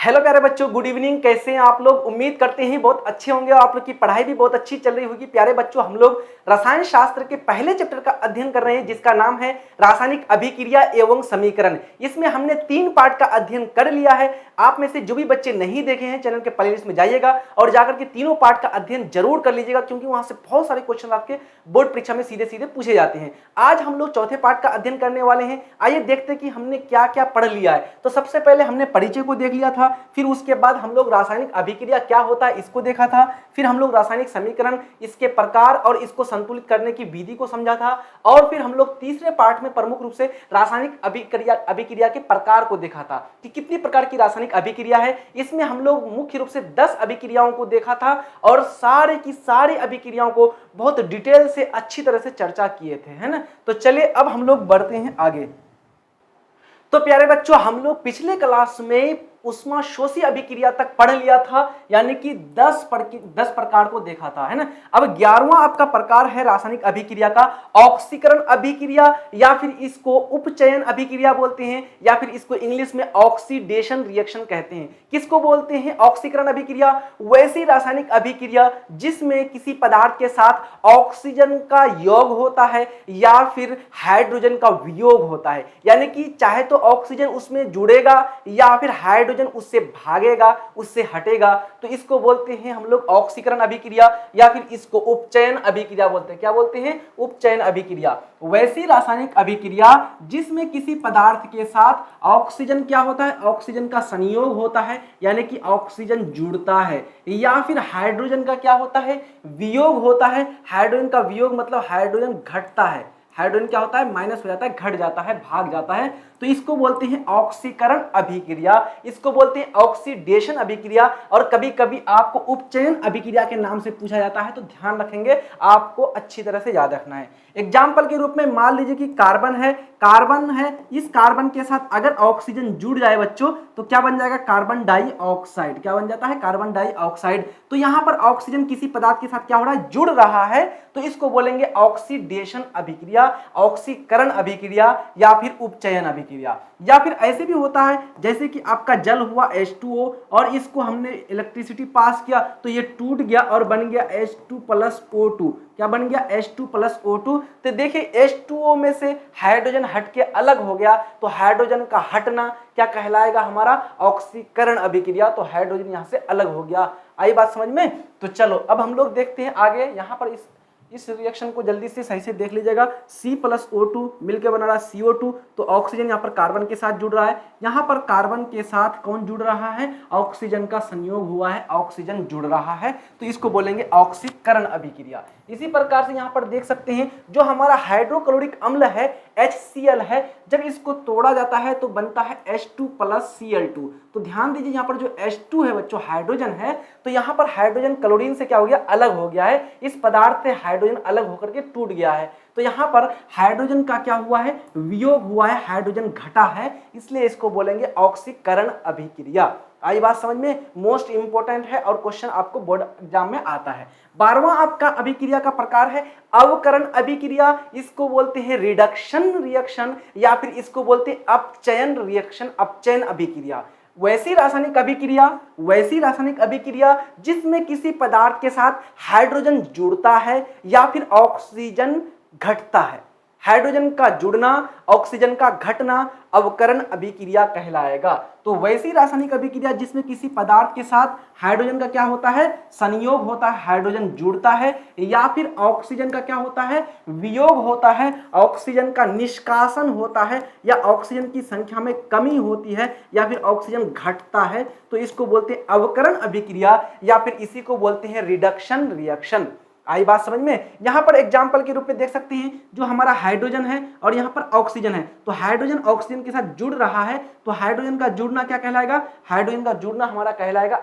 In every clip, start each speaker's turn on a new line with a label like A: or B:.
A: Hello प्यारे बच्चों, good evening. कैसे हैं आप लोग? उम्मीद करते हैं बहुत अच्छे होंगे और आप लोग की पढ़ाई भी बहुत अच्छी चल रही होगी। प्यारे बच्चों, हम लोग रसायन शास्त्र के पहले चैप्टर का अध्ययन कर रहे हैं जिसका नाम है रासायनिक अभिक्रिया एवं समीकरण। इसमें हमने 3 पार्ट का अध्ययन कर लिया है। आप में से जो भी बच्चे नहीं देखे हैं, चैनल के प्लेलिस्ट में जाइएगा और जाकर के तीनों पार्ट का अध्ययन जरूर कर लीजिएगा, क्योंकि वहां से बहुत सारे क्वेश्चन आपके बोर्ड परीक्षा में सीधे सीधे पूछे जाते हैं। आज हम लोग चौथे पार्ट का अध्ययन करने वाले हैं। आइए देखते हैं कि हमने क्या क्या पढ़ लिया है। तो सबसे पहले हमने परिचय को देख लिया था, फिर उसके बाद हम लोग रासायनिक अभिक्रिया क्या होता है इसको देखा था, फिर हम लोग रासायनिक समीकरण, इसके प्रकार और इसको संतुलित करने की विधि को समझा था, और फिर हम लोग तीसरे पार्ट में प्रमुख रूप से रासायनिक अभिक्रिया के प्रकार को देखा था कि कितनी प्रकार की रासायनिक अभिक्रिया है। इसमें हम लोग मुख्य रूप से 10 अभिक्रियाओं को देखा था और सारे की सारी अभिक्रियाओं को बहुत डिटेल से अच्छी तरह से चर्चा किए थे, है ना। तो चलिए अब हम लोग बढ़ते हैं आगे। तो प्यारे बच्चों, हम लोग पिछले क्लास में उष्माशोषी अभिक्रिया तक पढ़ लिया था, यानी कि 10 प्रकार को देखा था, है ना। अब 11वां आपका प्रकार है रासायनिक अभिक्रिया का ऑक्सीकरण अभिक्रिया, या फिर इसको उपचयन अभिक्रिया बोलते हैं, या फिर इसको इंग्लिश में ऑक्सीडेशन रिएक्शन कहते हैं। किसको बोलते हैं ऑक्सीकरण अभिक्रिया? वैसी रासायनिक अभिक्रिया जिसमें किसी पदार्थ के साथ ऑक्सीजन का योग होता है या फिर हाइड्रोजन का वियोग होता है, यानी कि चाहे तो ऑक्सीजन उसमें जुड़ेगा या फिर हाइड्रोजन उससे भागेगा, उससे हटेगा, तो इसको बोलते हैं हम लोग ऑक्सीकरण अभिक्रिया, या फिर इसको उपचयन अभिक्रिया बोलते हैं। क्या बोलते हैं? उपचयन अभिक्रिया। वैसी रासायनिक अभिक्रिया जिसमें किसी पदार्थ के साथ ऑक्सीजन क्या होता है, ऑक्सीजन का संयोग होता है, यानी कि ऑक्सीजन जुड़ता है, या फिर हाइड्रोजन का क्या होता है, वियोग होता है। हाइड्रोजन का वियोग मतलब हाइड्रोजन घटता है, हाइड्रोजन क्या होता है, माइनस हो जाता है, घट जाता है, भाग जाता है, तो इसको बोलते हैं ऑक्सीकरण अभिक्रिया, इसको बोलते हैं ऑक्सीडेशन अभिक्रिया, और कभी कभी आपको उपचयन अभिक्रिया के नाम से पूछा जाता है, तो ध्यान रखेंगे, आपको अच्छी तरह से याद रखना है। एग्जाम्पल के रूप में मान लीजिए कि कार्बन है, इस कार्बन के साथ अगर ऑक्सीजन जुड़ जाए बच्चों तो क्या बन जाएगा, कार्बन डाइऑक्साइड। क्या बन जाता है, कार्बन डाइऑक्साइड। तो यहां पर ऑक्सीजन किसी पदार्थ के साथ क्या हो रहा है, जुड़ रहा है, तो इसको बोलेंगे ऑक्सीडेशन अभिक्रिया, ऑक्सीकरण अभिक्रिया, या फिर उपचयन अभिक्रिया। या फिर ऐसे भी होता है जैसे कि आपका जल हुआ H2O और इसको हमने इलेक्ट्रिसिटी पास किया तो ये टूट गया और बन गया H2+O2। क्या बन गया, H2+O2। तो देखिए H2O में से हाइड्रोजन हट के अलग हो गया, तो हाइड्रोजन का हटना क्या कहलाएगा, हमारा ऑक्सीकरण अभिक्रिया। तो हाइड्रोजन यहां से अलग हो गया। आई बात समझ में? तो चलो अब हम लोग देखते हैं आगे। यहां पर इस रिएक्शन को जल्दी से सही से देख लीजिएगा। C+O2 मिलकर बना रहा है CO2, तो ऑक्सीजन यहाँ पर कार्बन के साथ जुड़ रहा है, यहाँ पर कार्बन के साथ कौन जुड़ रहा है, ऑक्सीजन का संयोग हुआ है, ऑक्सीजन जुड़ रहा है, तो इसको बोलेंगे ऑक्सीकरण अभिक्रिया। इसी प्रकार से यहाँ पर देख सकते हैं जो हमारा हाइड्रोक्लोरिक अम्ल है HCl है, जब इसको तोड़ा जाता है तो बनता है H2+Cl2। तो ध्यान दीजिए यहाँ पर जो H2 है बच्चों, हाइड्रोजन है, तो यहाँ पर हाइड्रोजन क्लोरीन से क्या हो गया, अलग हो गया है, इस पदार्थ से हाइड्रोजन अलग होकर के टूट गया है, तो यहाँ पर हाइड्रोजन का क्या हुआ है, वियोग हुआ है, हाइड्रोजन घटा है, इसलिए इसको बोलेंगे ऑक्सीकरण अभिक्रिया। आई बात समझ में? मोस्ट इंपोर्टेंट है और क्वेश्चन आपको बोर्ड एग्जाम में आता है। 12वां आपका अभिक्रिया का प्रकार है अवकरण अभिक्रिया, इसको बोलते हैं रिडक्शन रिएक्शन, या फिर इसको बोलते हैं अपचयन रिएक्शन, अपचयन अभिक्रिया। वैसी रासायनिक अभिक्रिया जिसमें किसी पदार्थ के साथ हाइड्रोजन जुड़ता है या फिर ऑक्सीजन घटता है। हाइड्रोजन का जुड़ना, ऑक्सीजन का घटना अवकरण अभिक्रिया कहलाएगा। तो वैसी रासायनिक अभिक्रिया जिसमें किसी पदार्थ के साथ हाइड्रोजन का क्या होता है, संयोग होता है, हाइड्रोजन जुड़ता है, या फिर ऑक्सीजन का क्या होता है, वियोग होता है, ऑक्सीजन का निष्कासन होता है, या ऑक्सीजन की संख्या में कमी होती है, या फिर ऑक्सीजन घटता है, तो इसको बोलते हैं अवकरण अभिक्रिया, या फिर इसी को बोलते हैं रिडक्शन रिएक्शन। आई बात समझ में? यहां पर एग्जाम्पल के रूप में देख सकते हैं जो हमारा हाइड्रोजन है और यहां पर ऑक्सीजन है, तो हाइड्रोजन ऑक्सीजन के साथ जुड़ रहा है, तो हाइड्रोजन का जुड़ना क्या कहलाएगा, हाइड्रोजन का जुड़ना हमारा कहलाएगा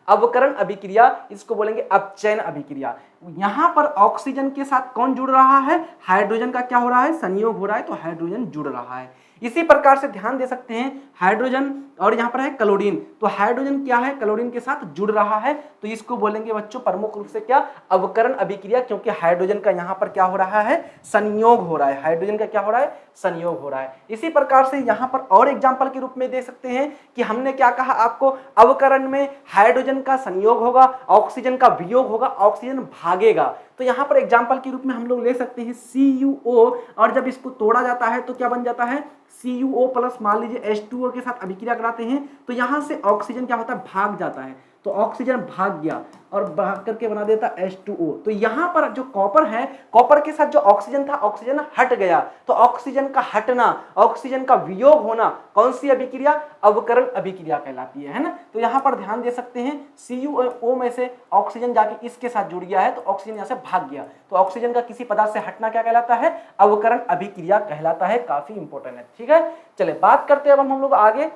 A: अवकरण अभिक्रिया, इसको बोलेंगे अपचयन अभिक्रिया। यहां पर ऑक्सीजन के साथ कौन जुड़ रहा है, हाइड्रोजन का क्या हो रहा है, संयोग हो रहा है, तो हाइड्रोजन जुड़ रहा है। इसी प्रकार से ध्यान दे सकते हैं हाइड्रोजन और यहाँ पर है क्लोरीन, तो हाइड्रोजन क्या है, क्लोरीन के साथ जुड़ रहा है, तो इसको बोलेंगे बच्चों प्रमुख रूप से क्या, अवकरण अभिक्रिया, क्योंकि हाइड्रोजन का यहाँ पर क्या हो रहा है, संयोग हो रहा है, हाइड्रोजन का क्या हो रहा है, संयोग हो रहा है। इसी प्रकार से यहाँ पर और एग्जाम्पल के रूप में दे सकते हैं कि हमने क्या कहा आपको, अवकरण में हाइड्रोजन का संयोग होगा, ऑक्सीजन का वियोग होगा, ऑक्सीजन भागेगा, तो यहाँ पर एग्जाम्पल के रूप में हम लोग ले सकते हैं CuO, और जब इसको तोड़ा जाता है तो क्या बन जाता है, CuO प्लस, मान लीजिए H2O के साथ अभिक्रिया कराते हैं तो यहाँ से ऑक्सीजन क्या होता है, भाग जाता है, तो ऑक्सीजन भाग गया और भाग करके बना देता H2O। तो यहाँ पर जो कॉपर है, कॉपर के साथ जो ऑक्सीजन था, ऑक्सीजन हट गया, तो ऑक्सीजन का हटना, ऑक्सीजन का वियोग होना कौन सी अभिक्रिया, अवकरण अभिक्रिया कहलाती है ना। तो यहाँ पर ध्यान दे सकते हैं CuO में से ऑक्सीजन जाके इसके साथ जुड़ गया है, तो ऑक्सीजन यहाँ से भाग गया, तो ऑक्सीजन का किसी पदार्थ से हटना क्या कहलाता है, अवकरण अभिक्रिया कहलाता है। काफी इंपॉर्टेंट है, ठीक है। चले बात करते हैं अब हम लोग आगे।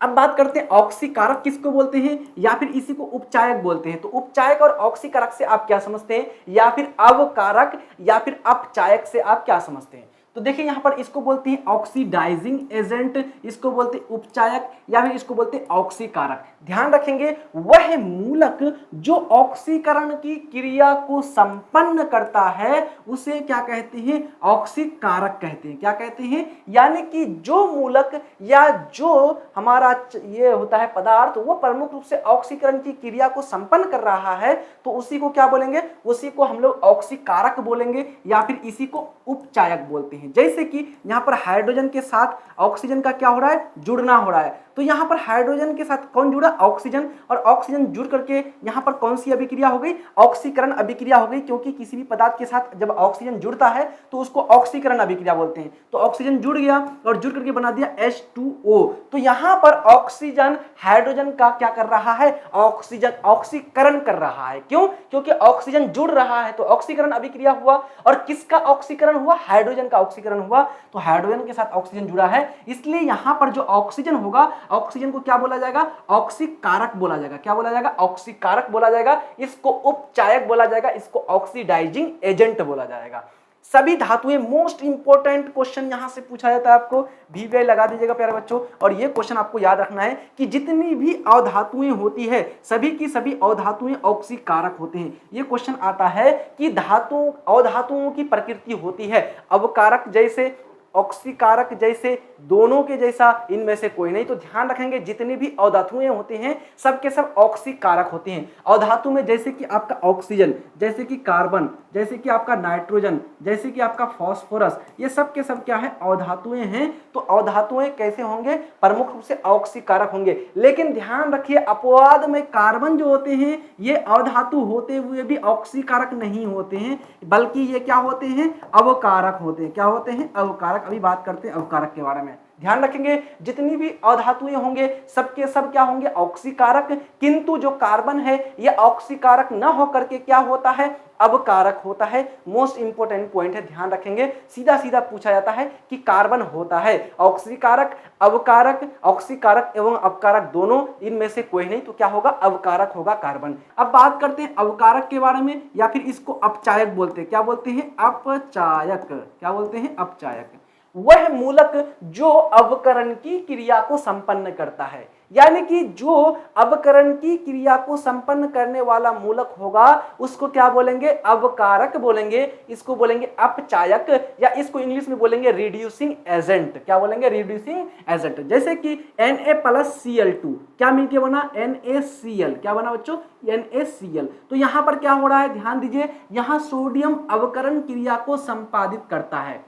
A: अब बात करते हैं ऑक्सीकारक किसको बोलते हैं, या फिर इसी को उपचायक बोलते हैं। तो उपचायक और ऑक्सीकारक से आप क्या समझते हैं, या फिर अवकारक या फिर अपचायक से आप क्या समझते हैं। तो देखिए यहाँ पर इसको बोलते हैं ऑक्सीडाइजिंग एजेंट, इसको बोलते हैं उपचायक, या फिर इसको बोलते हैं ऑक्सीकारक। ध्यान रखेंगे वह मूलक जो ऑक्सीकरण की क्रिया को संपन्न करता है उसे क्या कहते हैं, ऑक्सीकारक कहते हैं। क्या कहते हैं, यानी कि जो मूलक या जो हमारा ये होता है पदार्थ, वो प्रमुख रूप से ऑक्सीकरण की क्रिया को संपन्न कर रहा है, तो उसी को क्या बोलेंगे, उसी को हम लोग ऑक्सीकारक बोलेंगे, या फिर इसी को उपचायक बोलते हैं। जैसे कि यहाँ पर हाइड्रोजन के साथ ऑक्सीजन का क्या हो रहा है, जुड़ना हो रहा है, तो यहाँ पर हाइड्रोजन के साथ कौन जुड़ा, ऑक्सीजन, और ऑक्सीजन जुड़ करके यहाँ पर कौन सी अभिक्रिया हो गई, ऑक्सीकरण अभिक्रिया हो गई, क्योंकि किसी भी पदार्थ के साथ जब ऑक्सीजन जुड़ता है तो उसको ऑक्सीकरण अभिक्रिया बोलते हैं। तो ऑक्सीजन जुड़ गया और जुड़ करके बना दिया H2O, तो यहाँ पर ऑक्सीजन हाइड्रोजन का क्या कर रहा है, ऑक्सीजन ऑक्सीकरण कर रहा है। क्यों, क्योंकि ऑक्सीजन जुड़ रहा है तो ऑक्सीकरण अभिक्रिया हुआ, और किसका ऑक्सीकरण हुआ, हाइड्रोजन का ऑक्सीकरण हुआ, तो हाइड्रोजन के साथ ऑक्सीजन जुड़ा है, इसलिए यहाँ पर जो ऑक्सीजन होगा, ऑक्सीजन को क्या बोला जाएगा, ऑक्सीकारक बोला जाएगा। क्या बोला जाएगा, ऑक्सीकारक बोला जाएगा, इसको उपचायक बोला जाएगा, इसको ऑक्सीडाइजिंग एजेंट बोला जाएगा। सभी धातुएं, मोस्ट इंपोर्टेंट क्वेश्चन यहां से पूछा जाता है, आपको VVI लगा दीजिएगा प्यारे बच्चों। और ये क्वेश्चन आपको याद रखना है कि जितनी भी अवधातुएं होती है सभी की सभी अवधातुएं ऑक्सीकारक होते हैं। ये क्वेश्चन आता है कि अवधातुओं की प्रकृति होती है अवकारक जैसे, ऑक्सीकारक जैसे, दोनों के जैसा, इनमें से कोई नहीं। तो ध्यान रखेंगे जितनी भी अवधातुएं होती हैं सब के सब ऑक्सीकारक होते हैं। अवधातु में जैसे कि आपका ऑक्सीजन, जैसे कि कार्बन, जैसे कि आपका नाइट्रोजन, जैसे कि आपका फास्फोरस, ये सब के सब क्या है, अवधातुएं हैं। तो अवधातुएं कैसे होंगे, प्रमुख रूप से ऑक्सीकारक होंगे। लेकिन ध्यान रखिए अपवाद में कार्बन जो होते हैं ये अवधातु होते हुए भी ऑक्सीकारक नहीं होते हैं, बल्कि ये क्या होते हैं, अवकारक होते हैं। क्या होते हैं, अवकारक। अभी बात करते हैं अवकारक के बारे में। ध्यान रखेंगे जितनी भी अवधातुएं होंगे सबके सब क्या होंगे, ऑक्सीकारक, किंतु जो कार्बन है ये ऑक्सीकारक न होकर के क्या होता है, अवकारक होता है। मोस्ट इंपोर्टेंट पॉइंट है, ध्यान रखेंगे। सीधा सीधा पूछा जाता है कि कार्बन होता है ऑक्सीकारक, अवकारक, ऑक्सीकारक एवं अपकारक दोनों, इनमें से कोई नहीं, तो क्या होगा, अवकारक होगा कार्बन। अब बात करते हैं अवकारक के बारे में, या फिर इसको अपचायक बोलते हैं। क्या बोलते हैं, अपचायक। क्या बोलते हैं, अपचायक। वह मूलक जो अवकरण की क्रिया को संपन्न करता है, यानी कि जो अवकरण की क्रिया को संपन्न करने वाला मूलक होगा उसको क्या बोलेंगे, अवकारक बोलेंगे, इसको बोलेंगे अपचायक, या इसको इंग्लिश में बोलेंगे रिड्यूसिंग एजेंट। क्या बोलेंगे, रिड्यूसिंग एजेंट। जैसे कि Na+Cl2 क्या मिलके बना, NaCl। क्या बना बच्चों, NaCl। तो यहां पर क्या हो रहा है, ध्यान दीजिए, यहां सोडियम अवकरण क्रिया को संपादित करता है,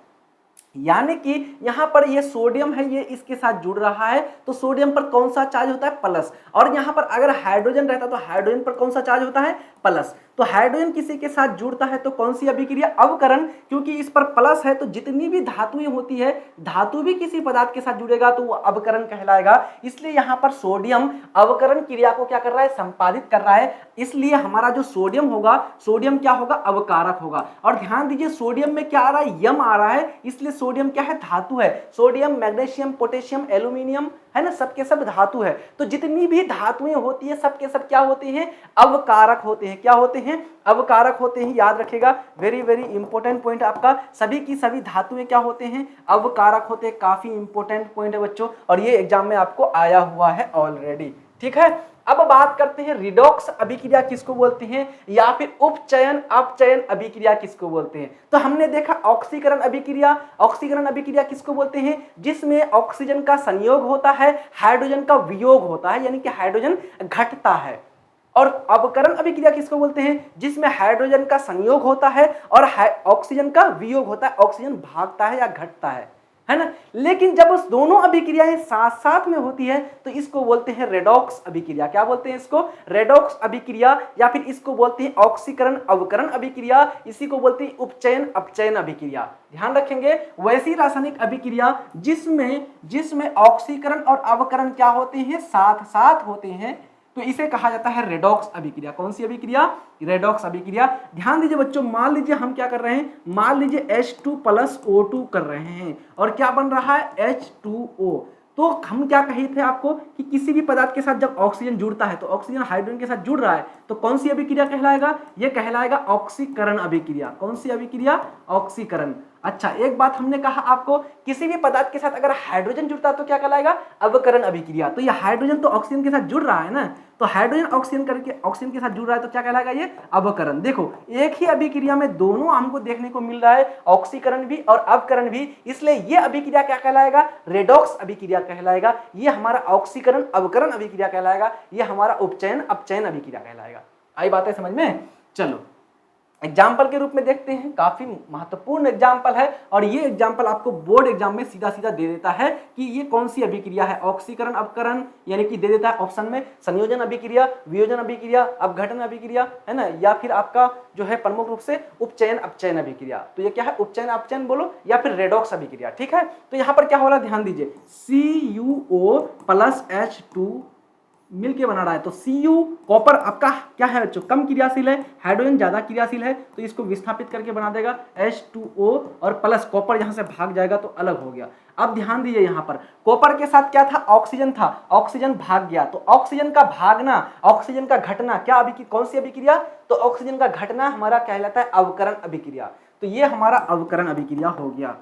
A: यानी कि यहां पर ये सोडियम है, ये इसके साथ जुड़ रहा है, तो सोडियम पर कौन सा चार्ज होता है, प्लस। और यहां पर अगर हाइड्रोजन रहता तो हाइड्रोजन पर कौन सा चार्ज होता है, प्लस। तो हाइड्रोजन किसी के साथ जुड़ता है तो कौन सी अभिक्रिया, अवकरण, क्योंकि इस पर प्लस है तो जितनी भी धातुएं होती है, धातु भी किसी पदार्थ के साथ जुड़ेगा तो वो अवकरण कहलाएगा। इसलिए यहां पर सोडियम अवकरण क्रिया को क्या कर रहा है, संपादित कर रहा है, इसलिए हमारा जो सोडियम होगा, सोडियम क्या होगा, अवकारक होगा। और ध्यान दीजिए सोडियम में क्या आ रहा है, यम आ रहा है, इसलिए सोडियम क्या है, धातु है। सोडियम, मैग्नीशियम, पोटेशियम, एल्यूमिनियम, है ना, सब के सब धातु है। तो जितनी भी धातुएं होती है सब के सब क्या होते हैं, अवकारक होते हैं। क्या होते हैं, अवकारक होते हैं। याद रखिएगा, वेरी वेरी इंपॉर्टेंट पॉइंट आपका, सभी की सभी धातुएं क्या होते हैं, अवकारक होते हैं। काफी इंपॉर्टेंट पॉइंट है बच्चों, और ये एग्जाम में आपको आया हुआ है ऑलरेडी। ठीक है, अब बात करते हैं रिडॉक्स अभिक्रिया किसको बोलते हैं, या फिर उपचयन अपचयन अभिक्रिया किसको बोलते हैं। तो हमने देखा ऑक्सीकरण अभिक्रिया, ऑक्सीकरण अभिक्रिया किसको बोलते हैं, जिसमें ऑक्सीजन का संयोग होता है, हाइड्रोजन का वियोग होता है, यानी कि हाइड्रोजन घटता है। और अवकरण अभिक्रिया किसको बोलते हैं, जिसमें हाइड्रोजन का संयोग होता है और ऑक्सीजन का वियोग होता है, ऑक्सीजन भागता है या घटता है ना। लेकिन जब उस दोनों अभिक्रियाएं साथ साथ में होती है तो इसको बोलते हैं रेडॉक्स अभिक्रिया। क्या बोलते हैं इसको, रेडॉक्स अभिक्रिया, या फिर इसको बोलते हैं ऑक्सीकरण अवकरण अभिक्रिया, इसी को बोलते हैं उपचयन अपचयन अभिक्रिया। ध्यान रखेंगे, वैसी रासायनिक अभिक्रिया जिसमें ऑक्सीकरण और अवकरण क्या होते हैं, साथ साथ होते हैं, तो इसे कहा जाता है रेडॉक्स अभिक्रिया। कौन सी अभिक्रिया, रेडॉक्स अभिक्रिया। ध्यान दीजिए बच्चों, मान लीजिए हम क्या कर रहे हैं, मान लीजिए H2 प्लस O2 कर रहे हैं और क्या बन रहा है, H2O। तो हम क्या कहे थे आपको कि किसी भी पदार्थ के साथ जब ऑक्सीजन जुड़ता है तो ऑक्सीजन हाइड्रोजन के साथ जुड़ रहा है तो कौन सी अभिक्रिया कहलाएगा, यह कहलाएगा ऑक्सीकरण अभिक्रिया। कौन सी अभिक्रिया, ऑक्सीकरण। अच्छा, एक बात हमने कहा आपको, किसी भी पदार्थ के साथ अगर हाइड्रोजन जुड़ता है तो क्या कहलाएगा, अवकरण अभिक्रिया। तो ये हाइड्रोजन तो ऑक्सीजन के साथ जुड़ रहा है ना, तो हाइड्रोजन ऑक्सीजन के साथ जुड़ रहा है तो क्या कहलाएगा, ये अवकरण। देखो, एक ही अभिक्रिया में दोनों हमको देखने को मिल रहा है, ऑक्सीकरण भी और अवकरण भी, इसलिए ये अभिक्रिया क्या कहलाएगा, रेडॉक्स अभिक्रिया कहलाएगा। ये हमारा ऑक्सीकरण अवकरण अभिक्रिया कहलाएगा, ये हमारा उपचयन अपचयन अभिक्रिया कहलाएगा। आई बातें समझ में। चलो एग्जाम्पल के रूप में देखते हैं, काफी महत्वपूर्ण एग्जाम्पल है और ये एग्जाम्पल आपको बोर्ड एग्जाम में सीधा सीधा दे देता है कि ये कौन सी अभिक्रिया है, ऑक्सीकरण अवकरण, यानी कि दे देता है ऑप्शन में संयोजन अभिक्रिया, वियोजन अभिक्रिया, अपघटन अभिक्रिया, है ना, या फिर आपका जो है प्रमुख रूप से उपचयन अपचयन अभिक्रिया। तो ये क्या है, उपचयन अपचयन बोलो या फिर रेडॉक्स अभिक्रिया। ठीक है, तो यहाँ पर क्या हो रहा है, ध्यान दीजिए, CuO प्लस H2 मिलके बना रहा है। तो Cu कॉपर आपका क्या है बच्चों, कम क्रियाशील है, हाइड्रोजन ज्यादा क्रियाशील है, तो इसको विस्थापित करके बना देगा H2O और प्लस कॉपर यहां से भाग जाएगा तो अलग हो गया। अब ध्यान दीजिए, यहाँ पर कॉपर के साथ क्या था, ऑक्सीजन था, ऑक्सीजन भाग गया। तो ऑक्सीजन का भागना, ऑक्सीजन का घटना, क्या कौन सी अभिक्रिया, तो ऑक्सीजन का घटना हमारा कहलाता है अवकरण अभिक्रिया। तो ये हमारा अवकरण अभिक्रिया हो गया,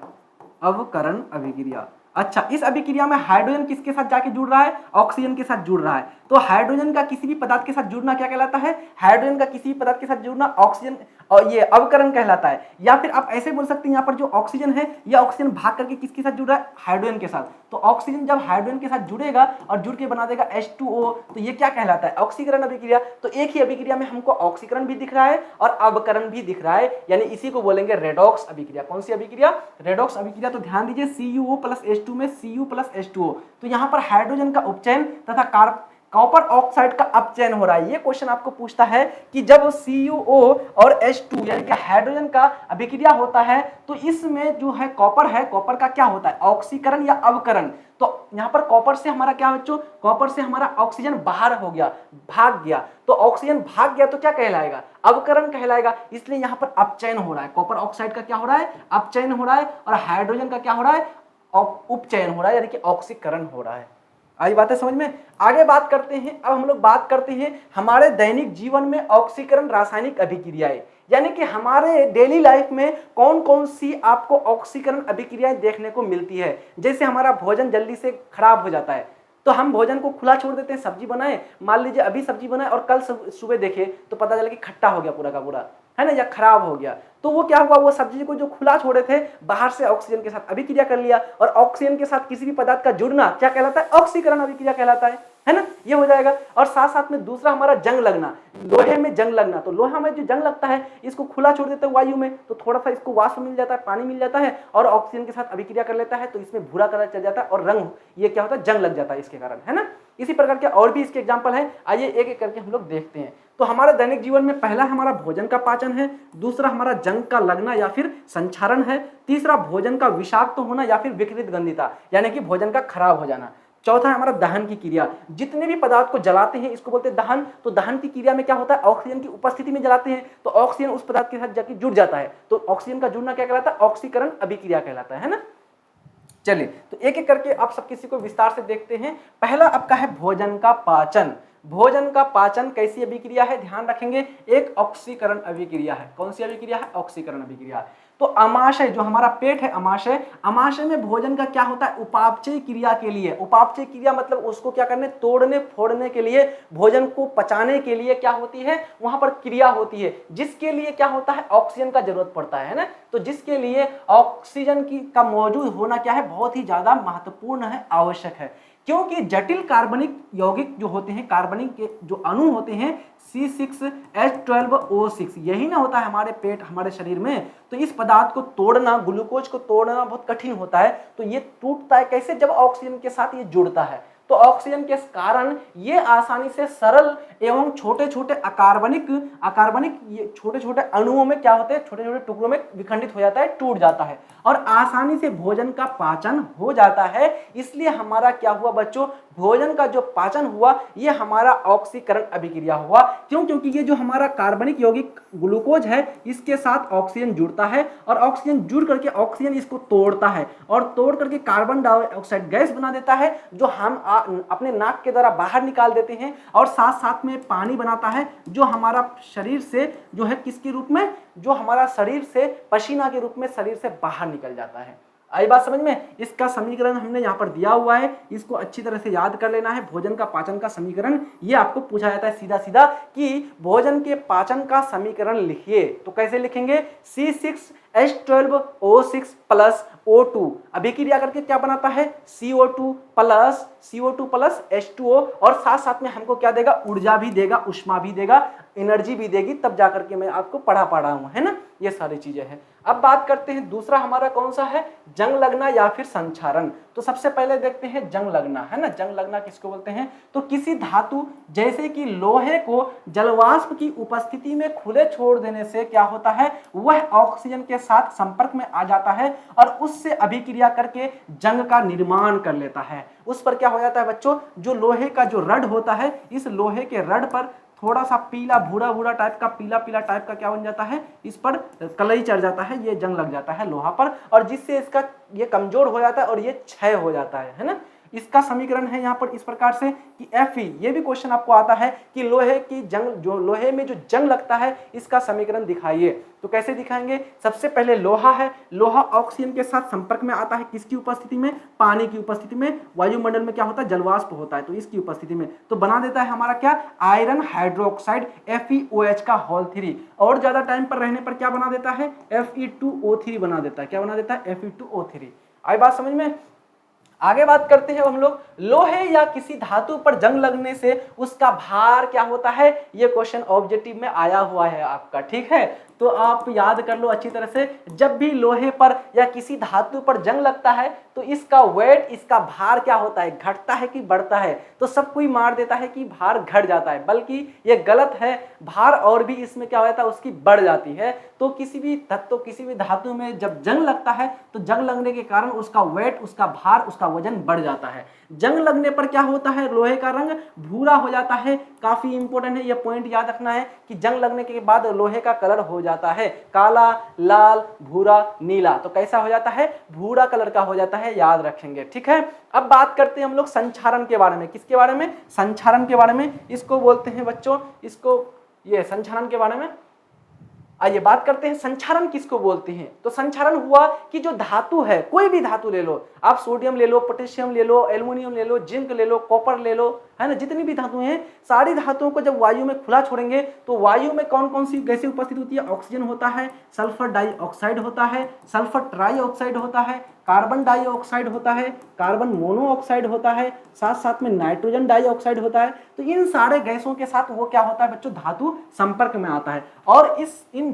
A: अवकरण अभिक्रिया। अच्छा, इस अभिक्रिया में हाइड्रोजन किसके साथ जाके जुड़ रहा है, ऑक्सीजन के साथ जुड़ रहा है। तो हाइड्रोजन का किसी भी पदार्थ के साथ जुड़ना क्या कहलाता है, हाइड्रोजन का किसी भी पदार्थ के साथ जुड़ना ऑक्सीजन और ये अवकरण कहलाता है। या फिर आप ऐसे बोल सकते हैं, यहाँ पर जो ऑक्सीजन है ये ऑक्सीजन भाग करके किसके साथ जुड़ रहा है, हाइड्रोजन के साथ। तो ऑक्सीजन जब हाइड्रोजन के साथ जुड़ेगा और जुड़ के बना देगा H2O, तो ये क्या कहलाता है, ऑक्सीकरण अभिक्रिया। तो एक ही अभिक्रिया में हमको ऑक्सीकरण भी दिख रहा है और अवकरण भी दिख रहा है, यानी इसी को बोलेंगे रेडॉक्स अभिक्रिया। कौन सी अभिक्रिया, रेडॉक्स अभिक्रिया। तो ध्यान दीजिए, CuO प्लस H2 में Cu प्लस H2O, तो यहाँ पर हाइड्रोजन का उपचयन तथा कॉपर ऑक्साइड का अपचयन हो रहा है। ये क्वेश्चन आपको पूछता है कि जब CuO और H2 यानी कि हाइड्रोजन का अभिक्रिया होता है तो इसमें जो है कॉपर है, कॉपर का क्या होता है, ऑक्सीकरण या अवकरण। तो यहाँ पर कॉपर से हमारा क्या बच्चों, कॉपर से हमारा ऑक्सीजन बाहर हो गया, भाग गया। तो ऑक्सीजन भाग गया तो क्या कहलाएगा, अवकरण कहलाएगा। इसलिए यहाँ पर अपचयन हो रहा है, कॉपर ऑक्साइड का क्या हो रहा है, अपचयन हो रहा है, और हाइड्रोजन का क्या हो रहा है, उपचयन हो रहा है, यानी कि ऑक्सीकरण हो रहा है। आई बातें समझ में। आगे बात करते हैं, अब हम लोग बात करते हैं हमारे दैनिक जीवन में ऑक्सीकरण रासायनिक अभिक्रियाएं, यानी कि हमारे डेली लाइफ में कौन कौन सी आपको ऑक्सीकरण अभिक्रियाएं देखने को मिलती है। जैसे हमारा भोजन जल्दी से खराब हो जाता है तो हम भोजन को खुला छोड़ देते हैं, सब्जी बनाए, मान लीजिए अभी सब्जी बनाए और कल सुबह देखे तो पता चला कि खट्टा हो गया पूरा का पूरा, है ना, या खराब हो गया। तो वो क्या हुआ, वो सब्जी को जो खुला छोड़े थे बाहर से ऑक्सीजन के साथ अभिक्रिया कर लिया, और ऑक्सीजन के साथ किसी भी पदार्थ का जुड़ना क्या कहलाता है, ऑक्सीकरण अभिक्रिया कहलाता है ना, ये हो जाएगा। और साथ साथ में दूसरा हमारा जंग लगना, लोहे में जंग लगना। तो लोहा में जो जंग लगता है इसको खुला छोड़ देते हैं वायु में तो थोड़ा सा इसको वाष्प मिल जाता है, पानी मिल जाता है और ऑक्सीजन के साथ अभिक्रिया कर लेता है तो इसमें भूरा कलर चल जाता है और रंग, ये क्या होता है, जंग लग जाता है इसके कारण, है ना। इसी प्रकार के और भी इसके एग्जाम्पल हैं, आइए एक एक करके हम लोग देखते हैं। तो हमारे दैनिक जीवन में पहला हमारा भोजन का पाचन है, दूसरा हमारा जंग का लगना या फिर संक्षारण है, तीसरा भोजन का विषाक्त होना या फिर विकृत गंधिता यानी कि भोजन का खराब हो जाना, चौथा है हमारा दहन की क्रिया। जितने भी पदार्थ को जलाते हैं इसको बोलते हैं दहन। तो दहन की क्रिया में क्या होता है, ऑक्सीजन की उपस्थिति में जलाते हैं तो ऑक्सीजन उस पदार्थ के साथ जाकर जुड़ जाता है, तो ऑक्सीजन का जुड़ना क्या कहलाता है, ऑक्सीकरण अभिक्रिया कहलाता है ना। चलिए तो एक एक करके आप सब किसी को विस्तार से देखते हैं। पहला आपका है भोजन का पाचन। भोजन का पाचन कैसी अभिक्रिया है, ध्यान रखेंगे, एक ऑक्सीकरण अभिक्रिया है। कौन सी अभिक्रिया है? ऑक्सीकरण अभिक्रिया। तो अमाशय, जो हमारा पेट है, अमाशय, अमाशय में भोजन का क्या होता है? उपापचय क्रिया के लिए। उपापचय क्रिया मतलब उसको क्या करने, तोड़ने फोड़ने के लिए, भोजन को पचाने के लिए क्या होती है, वहां पर क्रिया होती है, जिसके लिए क्या होता है, ऑक्सीजन का जरूरत पड़ता है ना। तो जिसके लिए ऑक्सीजन की का मौजूद होना क्या है, बहुत ही ज्यादा महत्वपूर्ण है, आवश्यक है। क्योंकि जटिल कार्बनिक यौगिक जो होते हैं, कार्बनिक के जो अणु होते हैं C6H12O6, यही ना होता है हमारे पेट, हमारे शरीर में। तो इस पदार्थ को तोड़ना, ग्लूकोज को तोड़ना बहुत कठिन होता है। तो ये टूटता है कैसे? जब ऑक्सीजन के साथ ये जुड़ता है। तो ऑक्सीजन के कारण ये आसानी से सरल एवं छोटे छोटे अकार्बनिक छोटे छोटे अणुओं में क्या होते हैं, छोटे छोटे टुकड़ों में विखंडित हो जाता है, टूट जाता है और आसानी से भोजन का पाचन हो जाता है। इसलिए हमारा क्या हुआ बच्चों, भोजन का जो पाचन हुआ ये हमारा ऑक्सीकरण अभिक्रिया हुआ। क्यों? क्योंकि ये जो हमारा कार्बनिक यौगिक ग्लूकोज है इसके साथ ऑक्सीजन जुड़ता है और ऑक्सीजन जुड़ करके ऑक्सीजन इसको तोड़ता है और तोड़ करके कार्बन डाइऑक्साइड गैस बना देता है, जो हम अपने नाक के द्वारा बाहर निकाल देते हैं और साथ साथ में पानी बनाता है, जो हमारा शरीर से जो है किसके रूप में, जो हमारा शरीर से पसीना के रूप में शरीर से बाहर निकल जाता है। आई बात समझ में? इसका समीकरण हमने यहाँ पर दिया हुआ है, इसको अच्छी तरह से याद कर लेना है। भोजन का पाचन का समीकरण ये आपको पूछा जाता है सीधा सीधा कि भोजन के पाचन का समीकरण लिखिए। तो कैसे लिखेंगे? C6H12O6 प्लस O2 अभिक्रिया करके क्या बनाता है, CO2 प्लस H2O और साथ साथ में हमको क्या देगा, ऊर्जा भी देगा, उष्मा भी देगा, एनर्जी भी देगी, तब जाकर के मैं आपको पढ़ा रहा हूं, है ना। ये सारी चीजें हैं। अब बात करते हैं दूसरा हमारा कौन सा है, जंग लगना या फिर संक्षारण। तो सबसे पहले देखते हैं जंग लगना, है ना। जंग लगना किसको बोलते हैं? तो किसी धातु जैसे कि लोहे को जलवाष्प की उपस्थिति में खुले छोड़ देने से क्या होता है, वह ऑक्सीजन के साथ संपर्क में आ जाता है और उससे अभिक्रिया करके जंग का निर्माण कर लेता है। उस पर क्या हो जाता है बच्चों, जो लोहे का जो रड होता है, इस लोहे के रड पर थोड़ा सा पीला भूरा टाइप का, पीला टाइप का क्या बन जाता है, इस पर कलई चढ़ जाता है, ये जंग लग जाता है लोहा पर, और जिससे इसका ये कमजोर हो जाता है और ये क्षय हो जाता है ना। इसका समीकरण है यहाँ पर इस प्रकार से कि Fe, ये भी क्वेश्चन आपको आता है कि लोहे की जंग, जो लोहे में जो जंग लगता है इसका समीकरण दिखाइए। तो कैसे दिखाएंगे? सबसे पहले लोहा है, लोहा ऑक्सीजन के साथ संपर्क में आता है, किसकी उपस्थिति में, पानी की उपस्थिति में, वायुमंडल में क्या होता है, जलवाष्प होता है, तो इसकी उपस्थिति में तो बना देता है हमारा क्या, आयरन हाइड्रोक्साइड FeOH का होल 3, और ज्यादा टाइम पर रहने पर क्या बना देता है, Fe2O3 बना देता है। क्या बना देता है? Fe2O3। आई बात समझ में? आगे बात करते हैं हम लोग, लोहे या किसी धातु पर जंग लगने से उसका भार क्या होता है। ये क्वेश्चन ऑब्जेक्टिव में आया हुआ है आपका, ठीक है। तो आप याद कर लो अच्छी तरह से, जब भी लोहे पर या किसी धातु पर जंग लगता है तो इसका वेट, इसका भार क्या होता है, घटता है कि बढ़ता है। तो सब कोई मार देता है कि भार घट जाता है, बल्कि ये गलत है, भार और भी इसमें क्या होता है, उसकी बढ़ जाती है। तो किसी भी तत्व, किसी भी धातु में जब जंग लगता है तो जंग लगने के कारण उसका वेट, उसका भार, उसका वजन बढ़ जाता है। जंग लगने पर क्या होता है, लोहे का रंग भूरा हो जाता है। काफी इंपॉर्टेंट है, ये पॉइंट याद रखना है कि जंग लगने के बाद लोहे का कलर हो जाता है काला, लाल, भूरा, नीला। तो कैसा हो जाता है, भूरा कलर का हो जाता है, याद रखेंगे, ठीक है। अब बात करते हैं हम लोग संक्षारण के बारे में। किसके बारे में? संक्षारण के बारे में। इसको बोलते हैं बच्चों, इसको, ये संक्षारण के बारे में आइए बात करते हैं। संक्षारण किसको बोलते हैं? तो संक्षारण हुआ कि जो धातु है, कोई भी धातु ले लो आप, सोडियम ले लो, पोटेशियम ले लो, एल्युमिनियम ले लो, जिंक ले लो, कॉपर ले लो, है ना, जितनी भी धातुएं हैं, सारी धातुओं को जब वायु में खुला छोड़ेंगे तो वायु में कौन कौन सी गैसें उपस्थित होती है? ऑक्सीजन होता है, सल्फर डाइऑक्साइड होता है, सल्फर ट्राइऑक्साइड होता है, कार्बन डाइऑक्साइड होता है, कार्बन मोनोऑक्साइड होता है, साथ साथ में नाइट्रोजन डाइऑक्साइड होता है। तो इन सारे गैसों के साथ वो क्या होता है बच्चों, धातु संपर्क में आता है, और इन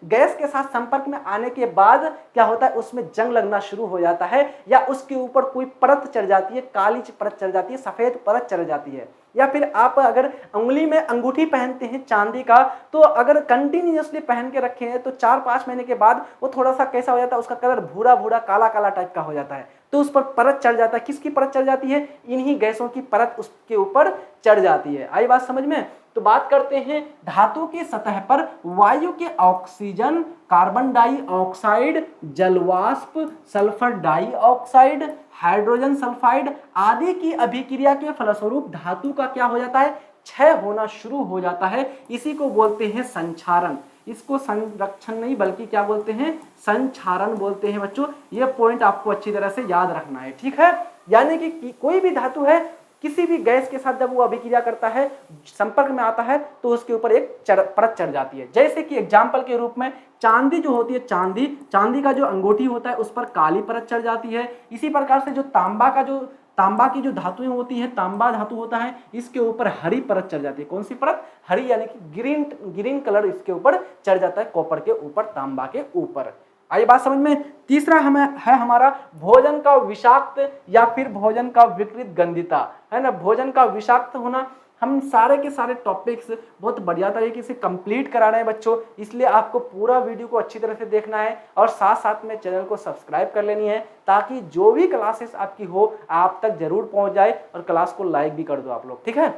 A: गैस के साथ संपर्क में आने के बाद क्या होता है, उसमें जंग लगना शुरू हो जाता है, या उसके ऊपर कोई परत चढ़ जाती है, काली परत चढ़ जाती है, सफेद परत चढ़ जाती है। या फिर आप अगर अंगुली में अंगूठी पहनते हैं चांदी का, तो अगर कंटिन्यूअसली पहन के रखे हैं तो 4-5 महीने के बाद वो थोड़ा सा कैसा हो जाता है, उसका कलर भूरा भूरा काला काला टाइप का हो जाता है। तो उस पर परत चढ़ जाता है। किसकी परत चढ़ जाती है? इन्हीं गैसों की परत उसके ऊपर चढ़ जाती है। आई बात समझ में? तो बात करते हैं धातु की सतह पर वायु के ऑक्सीजन, कार्बन डाइऑक्साइड, जलवाष्प, सल्फर डाइऑक्साइड, हाइड्रोजन सल्फाइड आदि की अभिक्रिया के फलस्वरूप धातु का क्या हो जाता है, क्षय होना शुरू हो जाता है। इसी को बोलते हैं संक्षारण। इसको संरक्षण नहीं बल्कि क्या बोलते हैं, संक्षारण बोलते हैं बच्चों। ये पॉइंट आपको अच्छी तरह से याद रखना है, ठीक है। यानी कि कोई भी धातु है किसी भी गैस के साथ जब वो अभिक्रिया करता है, संपर्क में आता है, तो उसके ऊपर एक परत चढ़ जाती है। जैसे कि एग्जाम्पल के रूप में चांदी जो होती है, चांदी का जो अंगूठी होता है उस पर काली परत चढ़ जाती है। इसी प्रकार से जो तांबा की जो धातुएं होती है, तांबा धातु होता है, इसके ऊपर हरी परत चढ़ जाती है। कौन सी परत, हरी, यानी कि ग्रीन कलर इसके ऊपर चढ़ जाता है, कॉपर के ऊपर, तांबा के ऊपर। आई बात समझ में। तीसरा है हमारा भोजन का विषाक्त या फिर भोजन का विकृत गंधिता, है ना। भोजन का विषाक्त होना, हम सारे के सारे टॉपिक्स बहुत बढ़िया तरीके से कंप्लीट करा रहे हैं बच्चों, इसलिए आपको पूरा वीडियो को अच्छी तरह से देखना है और साथ साथ में चैनल को सब्सक्राइब कर लेनी है, ताकि जो भी क्लासेस आपकी हो आप तक जरूर पहुंच जाए, और क्लास को लाइक भी कर दो आप लोग, ठीक है।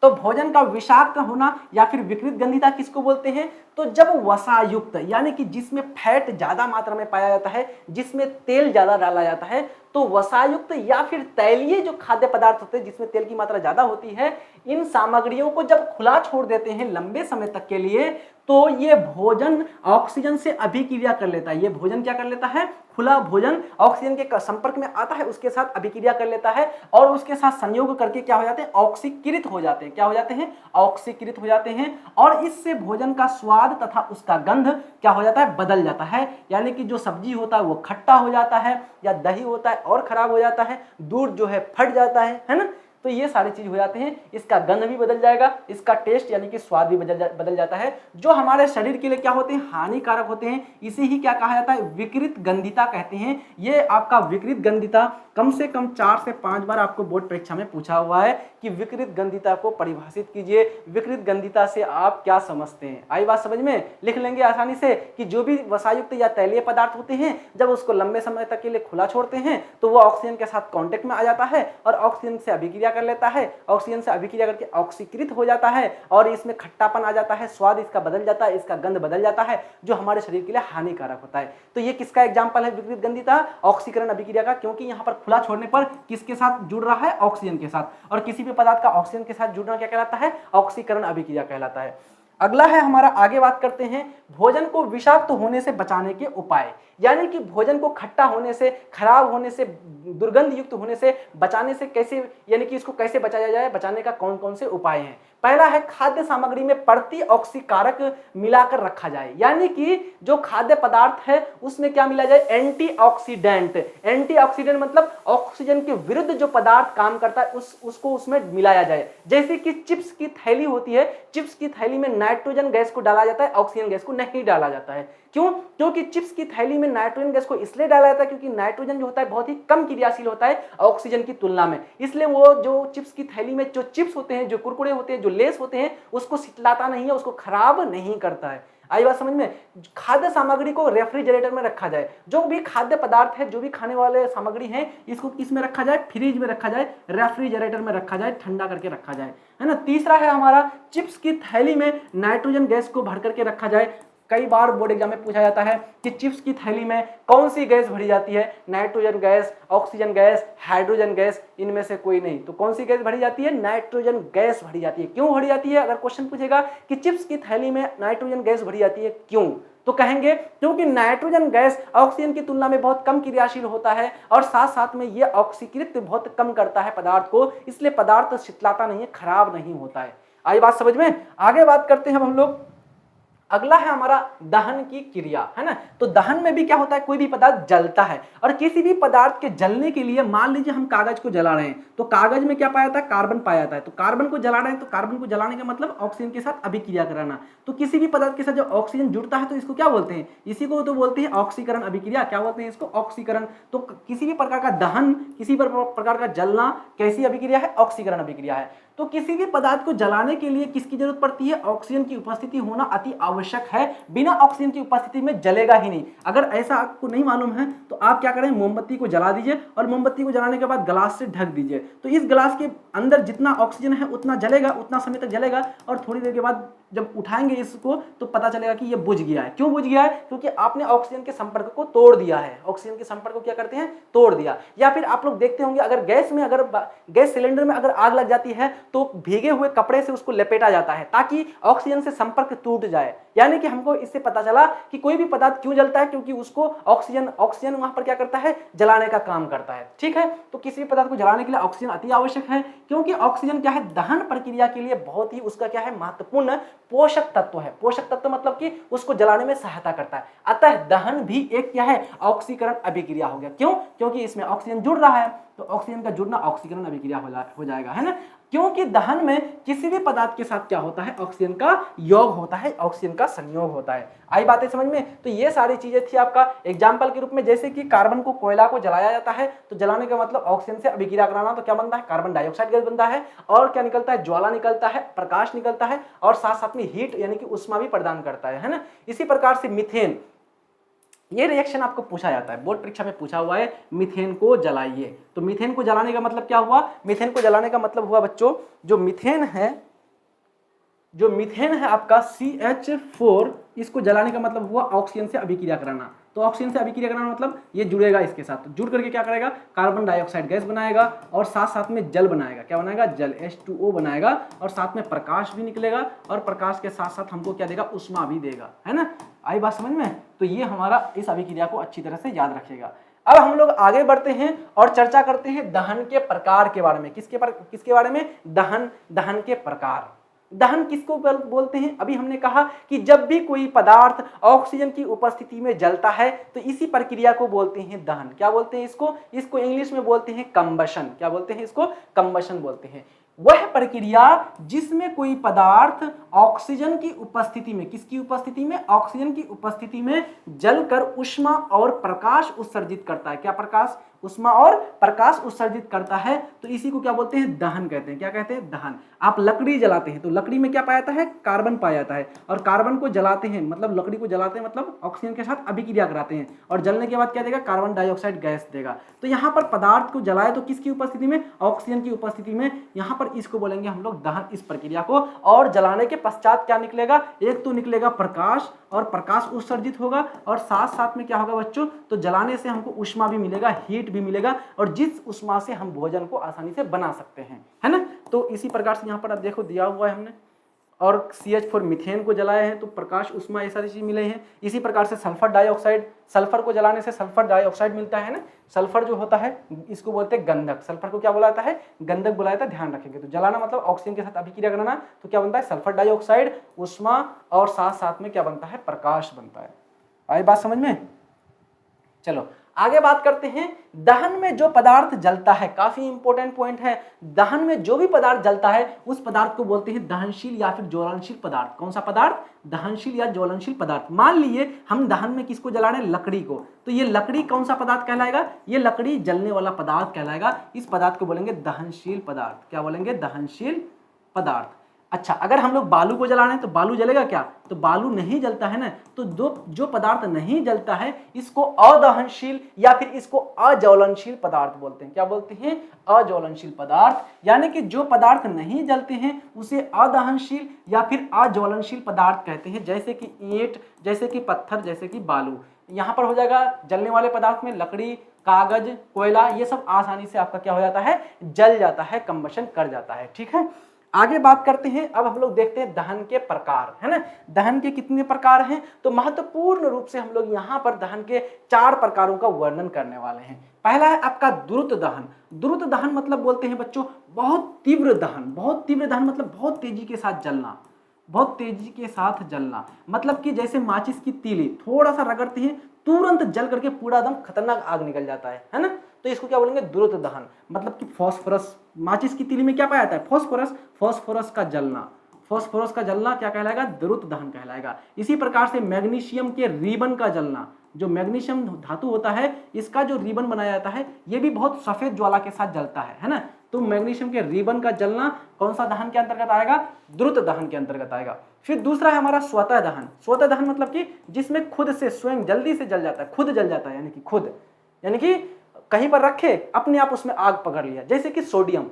A: तो भोजन का विषाक्त होना या फिर विकृत गंधिता किसको बोलते हैं, तो जब वसायुक्त यानी कि जिसमें फैट ज्यादा मात्रा में पाया जाता है, जिसमें तेल ज्यादा डाला जाता है, तो वसायुक्त या फिर तैलीय जो खाद्य पदार्थ होते हैं जिसमें तेल की मात्रा ज्यादा होती है, इन सामग्रियों को जब खुला छोड़ देते हैं लंबे समय तक के लिए, तो ये भोजन ऑक्सीजन से अभिक्रिया कर लेता है। ये भोजन क्या कर लेता है, खुला भोजन ऑक्सीजन के संपर्क में आता है, उसके साथ अभिक्रिया कर लेता है और उसके साथ संयोग करके क्या हो जाते हैं, ऑक्सीकृत हो जाते हैं। क्या हो जाते हैं, ऑक्सीकृत हो जाते हैं। और इससे भोजन का स्वाद तथा उसका गंध क्या हो जाता है, बदल जाता है। यानी कि जो सब्जी होता है वो खट्टा हो जाता है, या दही होता है और खराब हो जाता है, दूध जो है फट जाता है ना। तो ये सारी चीज हो जाते हैं। इसका गंध भी बदल जाएगा, इसका टेस्ट यानी कि स्वाद भी बदल जाता है, जो हमारे शरीर के लिए क्या होते हैं, हानिकारक होते हैं। इसे ही क्या कहा जाता है, विकृत गंधिता कहते हैं। ये आपका विकृत गंधिता कम से कम 4 से 5 बार आपको बोर्ड परीक्षा में पूछा हुआ है कि विकृत गंधिता को परिभाषित कीजिए, विकृत गंधिता से आप क्या समझते हैं। आई बात समझ में, लिख लेंगे आसानी से कि जो भी वसायुक्त या तैलीय पदार्थ होते हैं, जब उसको लंबे समय तक के लिए खुला छोड़ते हैं तो वो ऑक्सीजन के साथ कांटेक्ट में आ जाता है और ऑक्सीजन से अभिक्रिया कर लेता है, ऑक्सीजन से अभिक्रिया करके ऑक्सीकृत हो जाता है और इसमें खट्टापन आ जाता है, स्वाद इसका बदल जाता है, इसका गंध बदल जाता है, जो हमारे शरीर के लिए हानिकारक होता है। तो ये किसका एग्जांपल है विकृत गंधिता, ऑक्सीकरण अभिक्रिया का, क्योंकि यहाँ पर खुला छोड़ने पर किसके साथ जुड़ रहा है, ऑक्सीजन के साथ, और किसी भी पदार्थ का ऑक्सीजन के साथ जुड़ना क्या कहलाता है, ऑक्सीकरण अभिक्रिया कहलाता है। अगला है हमारा, आगे बात करते हैं भोजन को विषाक्त होने से बचाने के उपाय। यानी कि भोजन को खट्टा होने से, खराब होने से, दुर्गंध युक्त होने से बचाने से कैसे, यानी कि इसको कैसे बचाया जाए, बचाने का कौन कौन से उपाय हैं। पहला है खाद्य सामग्री में प्रति ऑक्सीकारक मिलाकर रखा जाए। यानी कि जो खाद्य पदार्थ है उसमें क्या मिला जाए, एंटीऑक्सीडेंट। एंटीऑक्सीडेंट मतलब ऑक्सीजन के विरुद्ध जो पदार्थ काम करता है उसको उसमें मिलाया जाए। जैसे कि चिप्स की थैली होती है, चिप्स की थैली में नाइट्रोजन गैस को डाला जाता है, ऑक्सीजन गैस को नहीं डाला जाता है। क्यों, क्योंकि चिप्स की थैली में नाइट्रोजन गैस को इसलिए डाला जाता है क्योंकि नाइट्रोजन जो होता है बहुत ही कम क्रियाशील होता है ऑक्सीजन की तुलना में, इसलिए वो जो चिप्स की थैली में जो चिप्स होते हैं, जो कुरकुरे होते हैं, जो लेस होते हैं, उसको सिटलाता नहीं है, उसको खराब नहीं करता है। आई बात समझ में। खाद्य सामग्री को रेफ्रिजरेटर में रखा जाए। जो भी खाद्य पदार्थ है, जो भी खाने वाले सामग्री है, इसको किस में रखा जाए, फ्रिज में रखा जाए, रेफ्रिजरेटर में रखा जाए, ठंडा करके रखा जाए, है ना। तीसरा है हमारा, चिप्स की थैली में नाइट्रोजन गैस को भर करके रखा जाए। कई बार बोर्ड एग्जाम में पूछा जाता है कि चिप्स की थैली में कौन सी गैस भरी जाती है, nitrogen gas, oxygen gas, hydrogen gas, इनमें से कोई नहीं। तो कौन सी गैस भरी जाती है, नाइट्रोजन गैस भरी जाती है। क्यों भरी जाती है, अगर क्वेश्चन पूछेगा कि चिप्स की थैली में नाइट्रोजन गैस भरी जाती है क्यों, तो कहेंगे क्योंकि नाइट्रोजन गैस ऑक्सीजन की तुलना में बहुत कम क्रियाशील होता है और साथ साथ में ये ऑक्सीकृत बहुत कम करता है पदार्थ को, इसलिए पदार्थ शीतलाता नहीं है, खराब नहीं होता है। आई बात समझ में। आगे बात करते हैं हम लोग, अगला है हमारा दहन की क्रिया, है ना। तो दहन में भी क्या होता है, कोई भी पदार्थ जलता है और किसी भी पदार्थ के जलने के लिए, मान लीजिए हम कागज को जला रहे हैं, तो कागज में क्या पाया जाता है, कार्बन पाया जाता है। तो कार्बन को जला रहे हैं, तो कार्बन को जलाने का मतलब ऑक्सीजन के साथ अभिक्रिया कराना। तो किसी भी पदार्थ के साथ जब ऑक्सीजन जुड़ता है तो इसको क्या बोलते हैं, इसी को तो बोलते हैं ऑक्सीकरण अभिक्रिया। क्या बोलते हैं इसको, ऑक्सीकरण। तो किसी भी प्रकार का दहन, किसी भी प्रकार का जलना कैसी अभिक्रिया है, ऑक्सीकरण अभिक्रिया है। तो किसी भी पदार्थ को जलाने के लिए किसकी जरूरत पड़ती है? ऑक्सीजन की उपस्थिति होना अति आवश्यक है। बिना ऑक्सीजन की उपस्थिति में जलेगा ही नहीं। अगर ऐसा आपको नहीं मालूम है तो आप क्या करें, मोमबत्ती को जला दीजिए और मोमबत्ती को जलाने के बाद ग्लास से ढक दीजिए। तो इस ग्लास के अंदर जितना ऑक्सीजन है उतना जलेगा, उतना समय तक जलेगा, और थोड़ी देर के बाद जब उठाएंगे इसको तो पता चलेगा कि ये बुझ गया है। क्यों बुझ गया है? क्योंकि आपने ऑक्सीजन के संपर्क को तोड़ दिया है। ऑक्सीजन के संपर्क को क्या करते हैं? तोड़ दिया। या फिर आप लोग देखते होंगे अगर गैस सिलेंडर में अगर आग लग जाती है तो भीगे हुए कपड़े से उसको लपेटा जाता है ताकि ऑक्सीजन से संपर्क टूट जाए। यानी कि हमको इससे पता चला कि कोई भी पदार्थ क्यों जलता है, क्योंकि उसको ऑक्सीजन वहां पर क्या करता है? जलाने का काम करता है। ठीक है, तो किसी भी पदार्थ को जलाने के लिए ऑक्सीजन अति आवश्यक है, क्योंकि ऑक्सीजन क्या है? दहन प्रक्रिया के लिए बहुत ही उसका क्या है? महत्वपूर्ण पोषक तत्व है। पोषक तत्व मतलब कि उसको जलाने में सहायता करता है। अतः दहन भी एक क्या है? ऑक्सीकरण अभिक्रिया हो गया। क्यों? क्योंकि इसमें ऑक्सीजन जुड़ रहा है, तो ऑक्सीजन का जुड़ना ऑक्सीकरण अभिक्रिया हो जाएगा, है ना। क्योंकि दहन में किसी भी पदार्थ के साथ क्या होता है? ऑक्सीजन का योग होता है, ऑक्सीजन का संयोग होता है। आई बातें समझ में? तो ये सारी चीजें थी आपका एग्जाम्पल के रूप में। जैसे कि कार्बन को, कोयला को जलाया जाता है तो जलाने का मतलब ऑक्सीजन से अभिक्रिया कराना, तो क्या बनता है? कार्बन डाइऑक्साइड गैस बनता है। और क्या निकलता है? ज्वाला निकलता है, प्रकाश निकलता है, और साथ साथ में हीट यानी कि ऊष्मा भी प्रदान करता है ना। इसी प्रकार से मीथेन, ये रिएक्शन आपको पूछा जाता है, बोर्ड परीक्षा में पूछा हुआ है, मीथेन को जलाइए। तो मीथेन को जलाने का मतलब क्या हुआ? मीथेन को जलाने का मतलब हुआ बच्चों, जो मीथेन है आपका CH4, इसको जलाने का मतलब हुआ ऑक्सीजन से अभिक्रिया कराना। तो ऑक्सीजन से अभिक्रिया कराना मतलब ये जुड़ेगा इसके साथ, जुड़ करके क्या करेगा? कार्बन डाइऑक्साइड गैस बनाएगा और साथ साथ में जल बनाएगा। क्या बनाएगा? जल, H2O बनाएगा, और साथ में प्रकाश भी निकलेगा, और प्रकाश के साथ साथ हमको क्या देगा? ऊष्मा भी देगा, है ना। आई बात समझ में? तो ये हमारा इस अभिक्रिया को अच्छी तरह से याद रखेगा। अब हम लोग आगे बढ़ते हैं और चर्चा करते हैं दहन के प्रकार के बारे में। किसके बारे में? दहन के प्रकार। दहन किसको बोलते हैं? अभी हमने कहा कि जब भी कोई पदार्थ ऑक्सीजन की उपस्थिति में जलता है तो इसी प्रक्रिया को बोलते हैं दहन। क्या बोलते हैं इसको इंग्लिश में बोलते हैं कंबशन। क्या बोलते हैं इसको? कंबशन बोलते हैं। वह प्रक्रिया जिसमें कोई पदार्थ ऑक्सीजन की उपस्थिति में, किसकी उपस्थिति में? ऑक्सीजन की उपस्थिति में जलकर ऊष्मा और प्रकाश उत्सर्जित करता है। क्या प्रकाश? ऊष्मा और प्रकाश उत्सर्जित करता है, तो इसी को क्या बोलते हैं? दहन कहते हैं। क्या कहते हैं? दहन। आप लकड़ी जलाते हैं तो लकड़ी में क्या पाया जाता है? कार्बन पाया जाता है, और कार्बन को जलाते हैं मतलब लकड़ी को जलाते हैं मतलब ऑक्सीजन के साथ अभिक्रिया कराते हैं, और जलने के बाद क्या देगा? कार्बन डाइऑक्साइड गैस देगा। तो यहाँ पर पदार्थ को जलाए तो किसकी उपस्थिति में? ऑक्सीजन की उपस्थिति में। यहाँ पर इसको बोलेंगे हम लोग दहन, इस प्रक्रिया को। और जलाने के पश्चात क्या निकलेगा? एक तो निकलेगा प्रकाश, और प्रकाश उत्सर्जित होगा, और साथ साथ में क्या होगा बच्चों? तो जलाने से हमको ऊष्मा भी मिलेगा, हीट भी मिलेगा, और जिस ऊष्मा से हम भोजन को आसानी से बना सकते हैं, है ना। तो इसी प्रकार से यहाँ पर आप देखो दिया हुआ है हमने, और CH4 मीथेन को जलाए हैं तो प्रकाश, ऊष्मा, ये सारी चीज मिले हैं। इसी प्रकार से सल्फर डाइऑक्साइड, सल्फर को जलाने से सल्फर डाइऑक्साइड मिलता है ना। सल्फर जो होता है इसको बोलते हैं गंधक। सल्फर को क्या बोला जाता है? गंधक बोला जाता है, ध्यान रखेंगे। तो जलाना मतलब ऑक्सीजन के साथ अभिक्रिया कराना, तो क्या बनता है? सल्फर डाइऑक्साइड, ऊष्मा, और साथ साथ में क्या बनता है? प्रकाश बनता है। आई बात समझ में? चलो आगे बात करते हैं। दहन में जो पदार्थ जलता है, काफी इंपॉर्टेंट पॉइंट है। दहन में जो भी पदार्थ जलता है उस पदार्थ को बोलते हैं दहनशील या फिर ज्वलनशील पदार्थ। कौन सा पदार्थ? दहनशील या ज्वलनशील पदार्थ। मान लीजिए हम दहन में किसको जला रहे हैं? लकड़ी को। तो ये लकड़ी कौन सा पदार्थ कहलाएगा? ये लकड़ी जलने वाला पदार्थ कहलाएगा। इस पदार्थ को बोलेंगे दहनशील पदार्थ। क्या बोलेंगे? दहनशील पदार्थ। अच्छा, अगर हम लोग बालू को जला रहे हैं तो बालू जलेगा क्या? तो बालू नहीं जलता है ना। तो जो पदार्थ नहीं जलता है इसको अदहनशील या फिर इसको अज्वलनशील पदार्थ बोलते हैं। क्या बोलते हैं? अज्वलनशील पदार्थ। यानी कि जो पदार्थ नहीं जलते हैं उसे अदहनशील या फिर अज्वलनशील पदार्थ कहते हैं। जैसे कि ईंट, जैसे कि पत्थर, जैसे कि बालू। यहाँ पर हो जाएगा जलने वाले पदार्थ में लकड़ी, कागज, कोयला, ये सब आसानी से आपका क्या हो जाता है? जल जाता है, कंबशन कर जाता है। ठीक है, आगे बात करते हैं। अब हम लोग देखते हैं दहन के प्रकार, है ना। दहन के कितने प्रकार हैं? तो महत्वपूर्ण रूप से हम लोग यहाँ पर दहन के 4 प्रकारों का वर्णन करने वाले हैं। पहला है आपका द्रुत दहन। द्रुत दहन मतलब बोलते हैं बच्चों बहुत तीव्र दहन। बहुत तीव्र दहन मतलब बहुत तेजी के साथ जलना, बहुत तेजी के साथ जलना। मतलब कि जैसे माचिस की तीली थोड़ा सा रगड़ते हैं, तुरंत जल करके पूरा एकदम खतरनाक आग निकल जाता है ना। तो इसको क्या बोलेंगे? द्रुत दहन। मतलब कि फास्फोरस, माचिस की तीली में क्या पाया जाता है? फास्फोरस। फास्फोरस का जलना, फास्फोरस का जलना क्या कहलाएगा? द्रुत दहन कहलाएगा। इसी प्रकार से मैग्नीशियम के रिबन का जलना, जो मैग्नीशियम धातु होता है इसका जो रिबन बनाया जाता है ये भी बहुत सफेद ज्वाला के साथ जलता है ना। तो मैग्नीशियम के रिबन का जलना कौन सा दहन के अंतर्गत आएगा? द्रुत दहन के अंतर्गत आएगा। फिर दूसरा है हमारा स्वतः दहन। स्वतः दहन मतलब कि जिसमें खुद से स्वयं जल्दी से जल जाता है, खुद जल जाता है, यानी कि कहीं पर रखे अपने आप उसमें आग पकड़ लिया, जैसे कि सोडियम,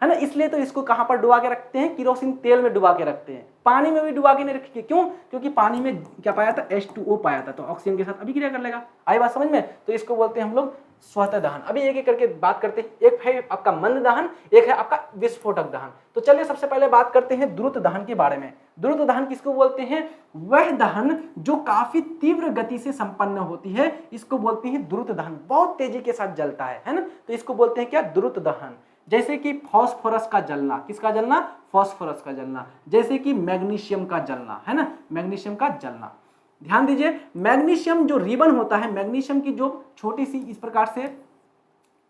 A: है ना। इसलिए तो इसको कहां पर डुबा के रखते हैं? किरोसिन तेल में डुबा के रखते हैं। पानी में भी डुबा के नहीं रखेंगे, क्यों? क्योंकि पानी में क्या पाया था? H2O पाया था, तो ऑक्सीजन के साथ अभिक्रिया कर लेगा। आई बात समझ में? तो इसको बोलते हैं हम लोग स्वतः दहन। अभी एक एक करके बात करते हैं। एक है आपका मंद दहन, एक है आपका विस्फोटक दहन। तो चलिए सबसे पहले बात करते हैं द्रुत दहन के बारे में। द्रुत दहन किसको बोलते हैं? वह दहन जो काफी तीव्र गति से संपन्न होती है, इसको बोलते हैं द्रुत दहन। बहुत तेजी के साथ जलता है ना, तो इसको बोलते हैं क्या? द्रुत दहन। जैसे कि फास्फोरस का जलना, किसका जलना? फास्फोरस का जलना। जैसे कि मैग्नीशियम का जलना, है ना, मैग्नीशियम का जलना। ध्यान दीजिए, मैग्नीशियम जो रिबन होता है, मैग्नीशियम की जो छोटी सी इस प्रकार से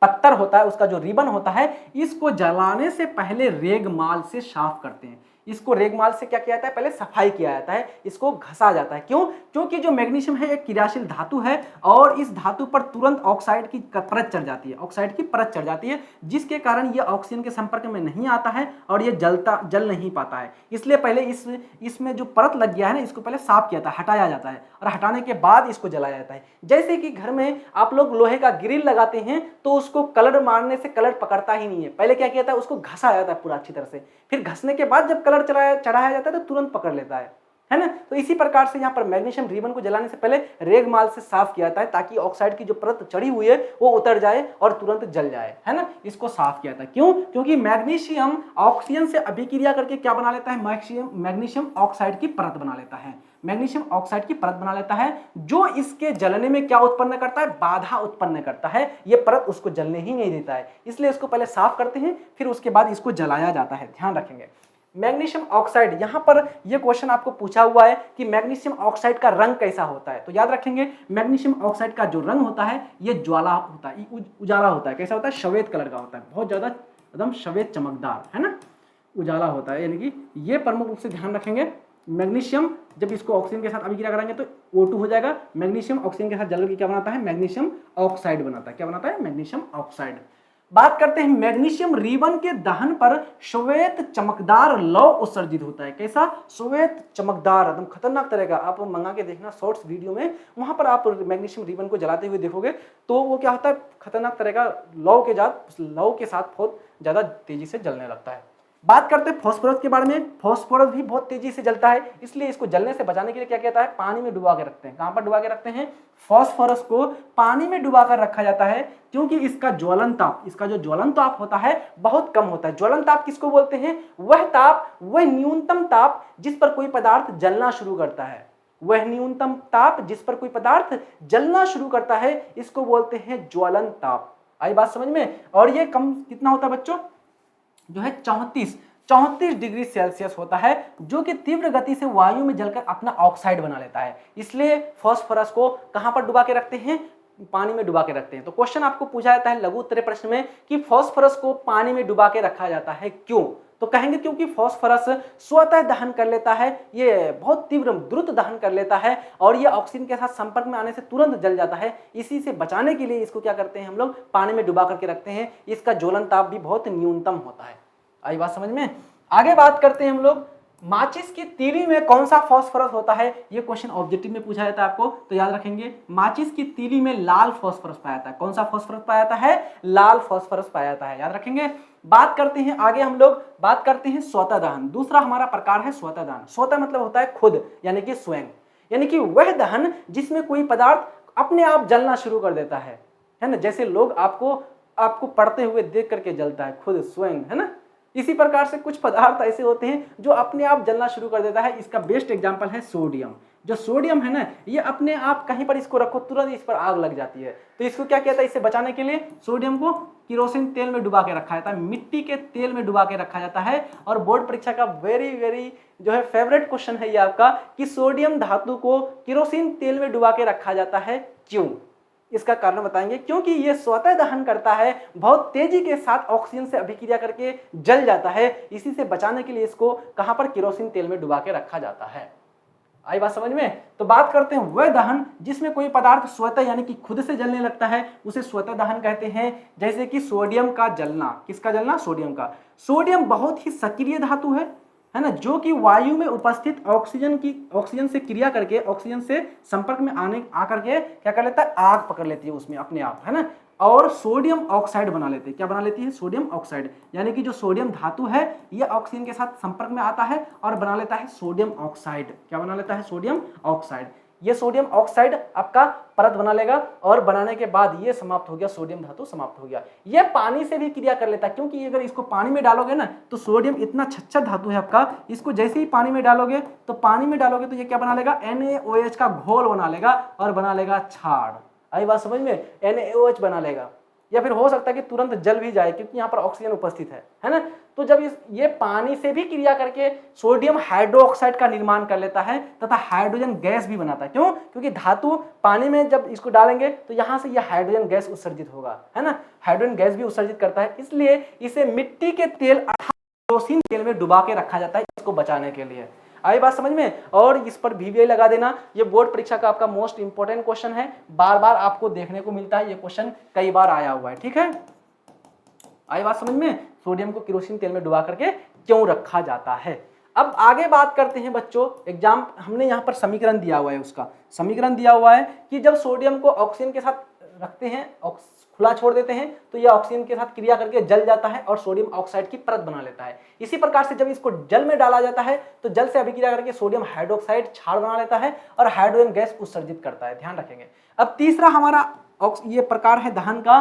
A: पत्थर होता है, उसका जो रिबन होता है, इसको जलाने से पहले रेगमाल से साफ करते हैं। इसको रेगमाल से क्या किया जाता है? पहले सफाई किया जाता है, इसको घसा जाता है। क्यों? क्योंकि जो मैग्नीशियम है एक क्रियाशील धातु है और इस धातु पर तुरंत ऑक्साइड की परत चढ़ जाती है, ऑक्साइड की परत चढ़ जाती है, जिसके कारण यह ऑक्सीजन के संपर्क में नहीं आता है और यह जल नहीं पाता है। इसलिए पहले इसमें जो परत लग गया है ना, इसको पहले साफ किया जाता है, हटाया जाता है, और हटाने के बाद इसको जलाया जाता है। जैसे कि घर में आप लोग लोहे का ग्रिल लगाते हैं तो उसको कलर मारने से कलर पकड़ता ही नहीं है, पहले क्या किया जाता है? उसको घसा जाता है पूरा अच्छी तरह से, फिर घसने के बाद जब कलर चढ़ाया जाता है तो तुरंत पकड़ लेता है ना। तो इसी प्रकार से यहाँ पर मैग्नीशियम रिबन को जलाने से पहले रेगमाल से साफ किया जाता है, ताकि ऑक्साइड की जो परत चढ़ी हुई है वो उतर जाए और तुरंत जल जाए, है ना। इसको साफ किया जाता है। क्यों? क्योंकि मैग्नीशियम ऑक्सीजन से अभिक्रिया करके क्या बना लेता है? मैग्नीशियम ऑक्साइड की परत बना लेता है। मैग्नीशियम ऑक्साइड की परत बना लेता है, जो इसके जलने में क्या उत्पन्न करता है? बाधा उत्पन्न करता है। ये परत उसको जलने ही नहीं देता है, इसलिए इसको पहले साफ करते हैं, फिर उसके बाद इसको जलाया जाता है। ध्यान रखेंगे। मैग्नीशियम ऑक्साइड, यहां पर यह क्वेश्चन आपको पूछा हुआ है कि मैग्नीशियम ऑक्साइड का रंग कैसा होता है, तो याद रखेंगे मैग्नीशियम ऑक्साइड का जो रंग होता है यह ज्वाला होता है, उजाला होता है। कैसा होता है? श्वेत कलर का होता है, बहुत ज्यादा एकदम श्वेत चमकदार, है ना, उजाला होता है। यानी कि ये प्रमुख रूप से ध्यान रखेंगे। मैग्नीशियम जब इसको ऑक्सीजन के साथ अभिक्रिया कराएंगे तो O2 हो जाएगा। मैग्नीशियम ऑक्सीजन के साथ जल के क्या बनाता है? मैग्नीशियम ऑक्साइड बनाता है। क्या बनाता है? Magnesium oxide. बात करते हैं मैग्नीशियम रिबन के दहन पर श्वेत चमकदार लौह उत्सर्जित होता है। कैसा? श्वेत चमकदार, एकदम खतरनाक तरह का। आप मंगा के देखना शॉर्ट्स वीडियो में, वहां पर आप मैग्नीशियम रिबन को जलाते हुए देखोगे तो वो क्या होता है? खतरनाक तरह का लौ के साथ बहुत ज्यादा तेजी से जलने लगता है। बात करते हैं फास्फोरस के बारे में। फास्फोरस भी बहुत तेजी से जलता है, इसलिए इसको जलने से बचाने के लिए क्या कहता है? पानी में डुबा के रखते हैं। कहां पर डुबा के रखते हैं? फास्फोरस को पानी में डुबा कर रखा जाता है, क्योंकि इसका जो ज्वलन ताप होता है बहुत कम होता है। ज्वलन ताप किसको बोलते हैं? वह न्यूनतम ताप जिस पर कोई पदार्थ जलना शुरू करता है। वह न्यूनतम ताप जिस पर कोई पदार्थ जलना शुरू करता है, इसको बोलते हैं ज्वलन ताप। आई बात समझ में? और ये कम कितना होता है बच्चों? जो है 34 डिग्री सेल्सियस होता है, जो कि तीव्र गति से वायु में जलकर अपना ऑक्साइड बना लेता है। इसलिए फास्फोरस को कहां पर डुबा के रखते हैं? पानी में डुबा के रखते हैं। तो क्वेश्चन आपको पूछा जाता है लघु उत्तरीय प्रश्न में कि फास्फोरस को पानी में डुबा के रखा जाता है, क्यों? तो कहेंगे क्योंकि फास्फोरस स्वतः दहन कर लेता है, ये बहुत तीव्र द्रुत दहन कर लेता है और ये ऑक्सीजन के साथ संपर्क में आने से तुरंत जल जाता है। इसी से बचाने के लिए इसको क्या करते हैं हम लोग? पानी में डुबा करके रखते हैं। इसका ज्वलन ताप भी बहुत न्यूनतम होता है। आई बात समझ में? आगे बात करते हैं हम लोग माचिस की तीली में कौन सा फास्फोरस होता है। ये क्वेश्चन ऑब्जेक्टिव में पूछा जाता है आपको, तो याद रखेंगे माचिस की तीली में लाल फास्फोरस पाया जाता है। कौन सा फास्फोरस पाया जाता है? लाल फास्फोरस पाया जाता है, याद रखेंगे। बात करते हैं आगे हम लोग बात करते हैं स्वतः दहन। दूसरा हमारा प्रकार है स्वतः दहन। स्वतः मतलब होता है खुद, यानी कि स्वयं, यानी कि वह दहन जिसमें कोई पदार्थ अपने आप जलना शुरू कर देता है ना। जैसे लोग आपको पढ़ते हुए देख करके जलता है, खुद स्वयं, है ना। इसी प्रकार से कुछ पदार्थ ऐसे होते हैं जो अपने आप जलना शुरू कर देता है। इसका बेस्ट एग्जांपल है सोडियम। जो सोडियम है ना, ये अपने आप कहीं पर इसको रखो तुरंत इस पर आग लग जाती है। तो इसको क्या कहता है? इसे बचाने के लिए सोडियम को किरोसिन तेल में डुबा के रखा जाता है, मिट्टी के तेल में डुबा के रखा जाता है। और बोर्ड परीक्षा का वेरी जो है फेवरेट क्वेश्चन है ये आपका कि सोडियम धातु को किरोसिन तेल में डुबा के रखा जाता है, क्यों? इसका कारण बताएंगे। क्योंकि ये स्वतः दहन करता है, बहुत तेजी के साथ ऑक्सीजन से अभिक्रिया करके जल जाता है। इसी से बचाने के लिए इसको कहां पर? किरोसिन तेल में डुबा के रखा जाता है। आई बात समझ में। तो बात करते हैं वह दहन जिसमें कोई पदार्थ स्वतः यानी कि खुद से जलने लगता है, उसे स्वतः दहन कहते हैं। जैसे कि सोडियम का जलना, किसका जलना? सोडियम का। सोडियम बहुत ही सक्रिय धातु है ना, जो कि वायु में उपस्थित ऑक्सीजन से क्रिया करके, ऑक्सीजन से संपर्क में आकर के क्या कर लेता है? आग पकड़ लेती है उसमें अपने आप, है ना, और सोडियम ऑक्साइड बना लेते हैं। क्या बना लेती है? Sodium oxide. यानी कि जो सोडियम धातु है ये ऑक्सीजन के साथ संपर्क में आता है और बना लेता है सोडियम ऑक्साइड। क्या बना लेता है? Sodium oxide. ये सोडियम ऑक्साइड आपका परत बना लेगा और बनाने के बाद ये समाप्त हो गया, सोडियम धातु समाप्त हो गया। ये पानी से भी क्रिया कर लेता है, क्योंकि अगर इसको पानी में डालोगे ना तो सोडियम इतना छच्छा धातु है आपका, इसको जैसे ही पानी में डालोगे तो ये क्या बना लेगा? NaOH का घोल बना लेगा और बना लेगा क्षार। आई बात समझ में? NaOH बना लेगा, या फिर हो सकता है कि तुरंत जल भी जाए क्योंकि यहाँ पर ऑक्सीजन उपस्थित है ना। तो जब ये पानी से भी क्रिया करके सोडियम हाइड्रोक्साइड का निर्माण कर लेता है तथा हाइड्रोजन गैस भी बनाता है। क्यों? क्योंकि धातु पानी में जब इसको डालेंगे तो यहाँ से यह हाइड्रोजन गैस उत्सर्जित होगा, है ना, हाइड्रोजन गैस भी उत्सर्जित करता है। इसलिए इसे मिट्टी के तेल अर्थात केरोसिन तेल में डुबा के रखा जाता है इसको बचाने के लिए। आई बात समझ में? और इस पर VVI लगा देना, ये बोर्ड परीक्षा का आपका मोस्ट इंपोर्टेंट क्वेश्चन है, बार बार आपको देखने को मिलता है, ये क्वेश्चन कई बार आया हुआ है। ठीक है, आई बात समझ में? सोडियम को केरोसिन तेल में डुबा करके क्यों रखा जाता है। अब आगे बात करते हैं बच्चों, एग्जाम हमने यहाँ पर समीकरण दिया हुआ है, उसका समीकरण दिया हुआ है कि जब सोडियम को ऑक्सीजन के साथ रखते हैं, खुला छोड़ देते हैं, तो यह ऑक्सीजन के साथ क्रिया करके जल जाता है और सोडियम ऑक्साइड की परत बना लेता है। इसी प्रकार से जब इसको जल में डाला जाता है तो जल से अभिक्रिया करके सोडियम हाइड्रोक्साइड क्षार बना लेता है और हाइड्रोजन गैस उत्सर्जित करता है, ध्यान रखेंगे। अब तीसरा हमारा ये प्रकार है दहन का,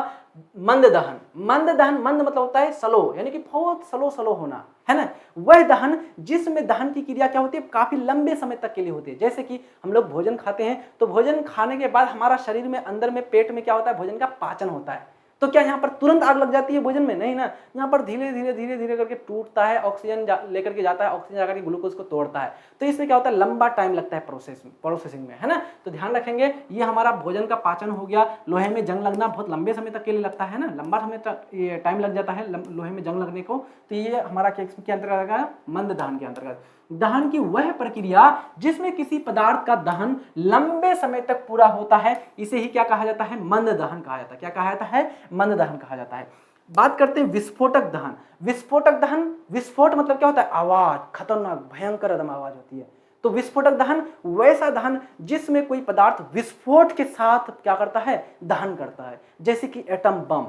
A: मंद दहन। मंद दहन, मंद मतलब होता है स्लो, यानी कि बहुत स्लो होना, है ना। वह दहन जिसमें दहन की क्रिया क्या होती है? काफी लंबे समय तक के लिए होती है। जैसे कि हम लोग भोजन खाते हैं तो भोजन खाने के बाद हमारा शरीर में अंदर में पेट में क्या होता है? भोजन का पाचन होता है। तो क्या यहाँ पर तुरंत आग लग जाती है भोजन में? नहीं ना, यहाँ पर धीरे धीरे करके टूटता है, ऑक्सीजन लेकर के जाता है, ऑक्सीजन जाकर के ग्लूकोज को तोड़ता है। तो इसमें क्या होता है? लंबा टाइम लगता है प्रोसेसिंग में, है ना। तो ध्यान रखेंगे, ये हमारा भोजन का पाचन हो गया। लोहे में जंग लगना बहुत लंबे समय तक के लिए लगता है ना, लंबा समय तक ये टाइम लग जाता है लोहे में जंग लगने को। तो ये हमारा के अंतर्गत आएगा? मंद दहन के अंतर्गत। दहन की वह प्रक्रिया जिसमें किसी पदार्थ का दहन लंबे समय तक पूरा होता है, इसे ही क्या कहा जाता है? मंद दहन कहा जाता है। क्या कहा जाता है? मंद दहन कहा जाता है। बात करते हैं विस्फोटक दहन। विस्फोटक दहन, विस्फोट मतलब क्या होता है? आवाज, खतरनाक भयंकर एकदम आवाज होती है। तो विस्फोटक दहन वैसा दहन जिसमें कोई पदार्थ विस्फोट के साथ क्या करता है? दहन करता है। जैसे कि एटम बम।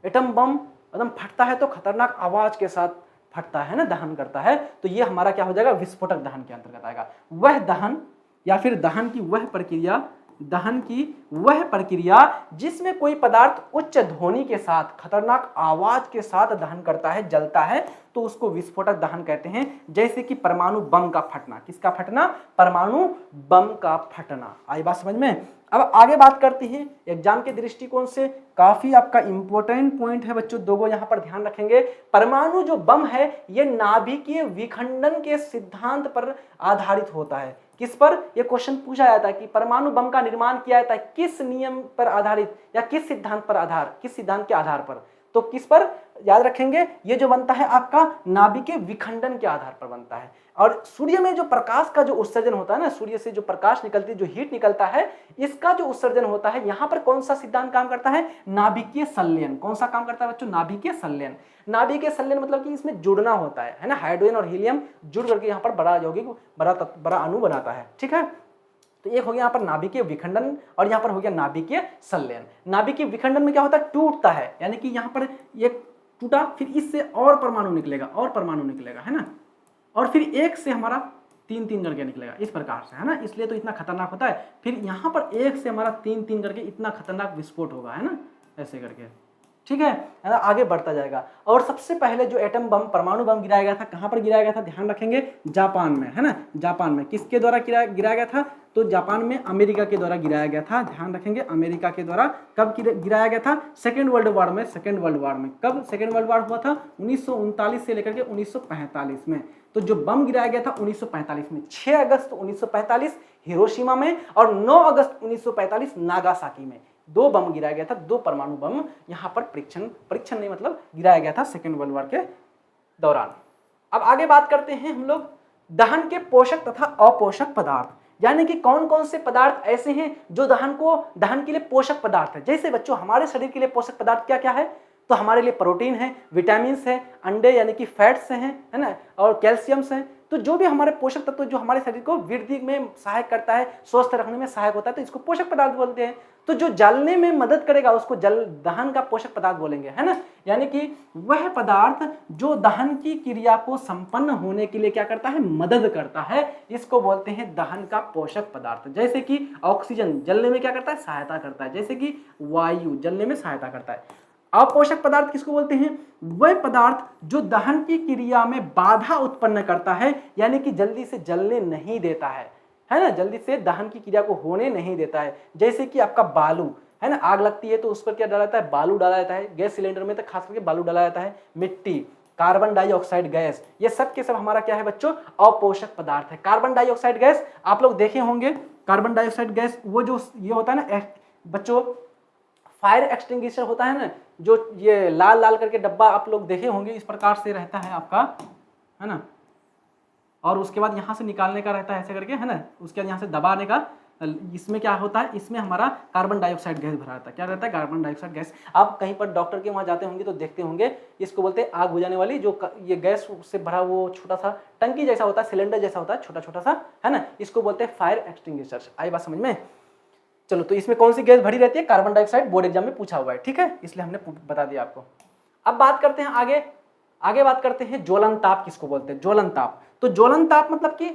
A: एटम बम एकदम फटता है तो खतरनाक आवाज के साथ फटता है ना, दहन करता है। तो ये हमारा क्या हो जाएगा? विस्फोटक दहन के अंतर्गत आएगा। वह दहन या फिर दहन की वह प्रक्रिया जिसमें कोई पदार्थ उच्च ध्वनि के साथ, खतरनाक आवाज के साथ दहन करता है, जलता है, तो उसको विस्फोटक दहन कहते हैं। जैसे कि परमाणु बम का फटना। किसका फटना? परमाणु बम का फटना। आई बात समझ में? अब आगे बात करते हैं एग्जाम के दृष्टिकोण से काफी आपका इंपॉर्टेंट पॉइंट है बच्चों, दो यहाँ पर ध्यान रखेंगे। परमाणु जो बम है ये नाभिकीय विखंडन के सिद्धांत पर आधारित होता है। किस पर? ये क्वेश्चन पूछा जाता है कि परमाणु बम का निर्माण किया जाता है किस नियम पर आधारित या किस सिद्धांत के आधार पर। तो किस पर याद रखेंगे? ये जो बनता है आपका नाभिकीय विखंडन के आधार पर बनता है। और सूर्य में जो प्रकाश का जो उत्सर्जन होता है ना, सूर्य से जो प्रकाश निकलती है, जो हीट निकलता है, इसका जो उत्सर्जन होता है, यहाँ पर कौन सा सिद्धांत काम करता है? नाभिकीय संलयन। कौन सा काम करता है बच्चों? नाभिकीय संलयन। नाभिकीय संलयन मतलब कि इसमें जुड़ना होता है ना, हाइड्रोजन और हीलियम जुड़ करके यहाँ पर बड़ा यौगिक, बड़ा अणु बनाता है। ठीक है, तो एक हो गया यहाँ पर नाभिकीय विखंडन और यहाँ पर हो गया नाभिकीय संलयन। नाभिकीय विखंडन में क्या होता है? टूटता है, यानी कि यहाँ पर एक टूटा, फिर इससे और परमाणु निकलेगा, है ना, और फिर एक से हमारा तीन करके निकलेगा, इस प्रकार से, है ना। इसलिए तो इतना खतरनाक होता है। फिर यहाँ पर एक से हमारा तीन करके इतना खतरनाक विस्फोट होगा, है ना, ऐसे करके। ठीक है, आगे बढ़ता जाएगा। और सबसे पहले जो एटम बम, परमाणु बम गिराया गया था, कहाँ पर गिराया गया था? ध्यान रखेंगे, जापान में, है ना, जापान में। किसके द्वारा गिराया गया था? तो जापान में अमेरिका के द्वारा गिराया गया था। ध्यान रखेंगे, अमेरिका के द्वारा। कब गिराया गया था? सेकेंड वर्ल्ड वॉर में। कब सेकेंड वर्ल्ड वॉर हुआ था? 1939 से लेकर के 1945 में। तो जो बम गिराया गया था 1945 में, 6 अगस्त 1945 हिरोशिमा में और 9 अगस्त 1945 नागासाकी में 2 बम गिराया गया था, 2 परमाणु बम यहाँ पर परीक्षण नहीं मतलब गिराया गया था सेकेंड वर्ल्ड वॉर के दौरान। अब आगे बात करते हैं हम लोग दहन के पोषक तथा अपोषक पदार्थ। यानी कि कौन कौन से पदार्थ ऐसे हैं जो दहन के लिए पोषक पदार्थ है। जैसे बच्चों हमारे शरीर के लिए पोषक पदार्थ क्या क्या है, तो हमारे लिए प्रोटीन है, विटामिन है, अंडे यानी कि फैट्स हैं, है ना, और कैल्शियम्स हैं। तो जो भी हमारे पोषक तत्व जो हमारे शरीर को वृद्धि में सहायक करता है, स्वस्थ रखने में सहायक होता है, तो इसको पोषक पदार्थ बोलते हैं। तो जो जलने में मदद करेगा उसको दहन का पोषक पदार्थ बोलेंगे, है ना। यानी कि वह पदार्थ जो दहन की क्रिया को संपन्न होने के लिए क्या करता है, मदद करता है, इसको बोलते हैं दहन का पोषक पदार्थ। जैसे कि ऑक्सीजन जलने में क्या करता है, सहायता करता है, जैसे कि वायु जलने में सहायता करता है। अपोषक पदार्थ किसको बोलते हैं, वह पदार्थ जो दहन की क्रिया में बाधा उत्पन्न करता है, यानी कि जल्दी से जलने नहीं देता है ना, जल्दी से दहन की क्रिया को होने नहीं देता है। जैसे कि आपका बालू है ना, आग लगती है तो उस पर क्या डाला जाता है, बालू डाला जाता है। गैस सिलेंडर में तो खास करके बालू डाला जाता है, मिट्टी, कार्बन डाइऑक्साइड गैस, ये सब के सब हमारा क्या है बच्चों, अपोषक पदार्थ है। कार्बन डाइऑक्साइड गैस आप लोग देखे होंगे, कार्बन डाइऑक्साइड गैस वो जो ये होता है ना बच्चों, फायर एक्सटिंग्विशर होता है ना, जो ये लाल लाल करके डब्बा आप लोग देखे होंगे, इस प्रकार से रहता है आपका, है ना, और उसके बाद यहाँ से निकालने का रहता है ऐसे करके, है ना, उसके बाद यहाँ से दबाने का। इसमें क्या होता है, इसमें हमारा कार्बन डाइऑक्साइड गैस भरा रहता है। क्या रहता है, कार्बन डाइऑक्साइड गैस। आप कहीं पर डॉक्टर के वहाँ जाते होंगे तो देखते होंगे, इसको बोलते हैं आग बुझाने वाली, जो ये गैस से भरा वो छोटा सा टंकी जैसा होता है, सिलेंडर जैसा होता है, छोटा छोटा सा, है ना, इसको बोलते हैं फायर एक्सटिंग्विशर। आई बात समझ में। चलो, तो इसमें कौन सी गैस भरी रहती है, कार्बन डाइऑक्साइड, बोर्ड एग्जाम में पूछा हुआ है, ठीक है, इसलिए हमने बता दिया आपको। अब बात करते हैं आगे बात करते हैं ज्वलन ताप किसको बोलते हैं, ज्वलन ताप। तो ज्वलन ताप मतलब कि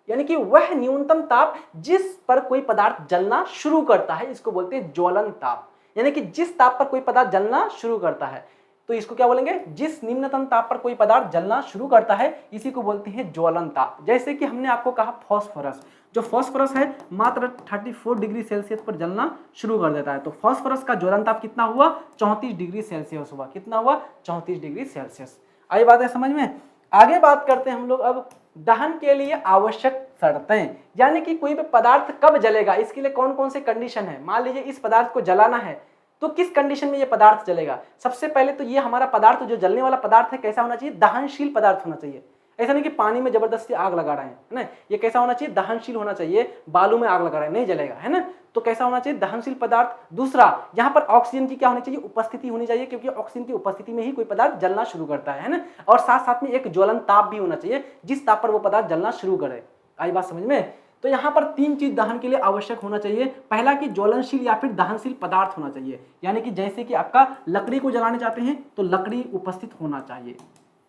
A: यानी कि वह न्यूनतम ताप जिस पर कोई पदार्थ जलना शुरू करता है, इसको बोलते हैं ज्वलन ताप। यानी कि जिस ताप पर कोई पदार्थ जलना शुरू करता है, तो इसको क्या बोलेंगे, जिस निम्नतम ताप पर कोई पदार्थ जलना शुरू करता है, इसी को बोलते हैं ज्वलन ताप। जैसे कि हमने आपको कहा फास्फोरस, जो फास्फोरस है मात्र 34 डिग्री सेल्सियस पर जलना शुरू कर देता है। तो फास्फोरस का ज्वलन ताप कितना हुआ, 34 डिग्री सेल्सियस हुआ। कितना हुआ, 34 डिग्री सेल्सियस। आई बात है समझ में। आगे बात करते हैं हम लोग अब दहन के लिए आवश्यक शर्तें, यानी कि कोई भी पदार्थ कब जलेगा, इसके लिए कौन कौन से कंडीशन है। मान लीजिए इस पदार्थ को जलाना है, तो किस कंडीशन में ये पदार्थ जलेगा। सबसे पहले तो ये हमारा पदार्थ जो जलने वाला पदार्थ है कैसा होना चाहिए, दहनशील पदार्थ होना चाहिए। ऐसा नहीं कि पानी में जबरदस्ती आग लगा रहे हैं, है ना, ये कैसा होना चाहिए, दहनशील होना चाहिए। बालू में आग लगा रहे हैं, नहीं जलेगा, है ना, तो कैसा होना चाहिए, दहनशील पदार्थ। दूसरा, यहाँ पर ऑक्सीजन की क्या होनी चाहिए, उपस्थिति होनी चाहिए, क्योंकि ऑक्सीजन की उपस्थिति में ही कोई पदार्थ जलना शुरू करता है ना। और साथ साथ में एक ज्वलन ताप भी होना चाहिए, जिस ताप पर वो पदार्थ जलना शुरू करे। आई बात समझ में। तो यहाँ पर 3 चीज दहन के लिए आवश्यक होना चाहिए। पहला कि ज्वलनशील या फिर दहनशील पदार्थ होना चाहिए, यानी कि जैसे कि आपका लकड़ी को जलाने चाहते हैं तो लकड़ी उपस्थित होना चाहिए,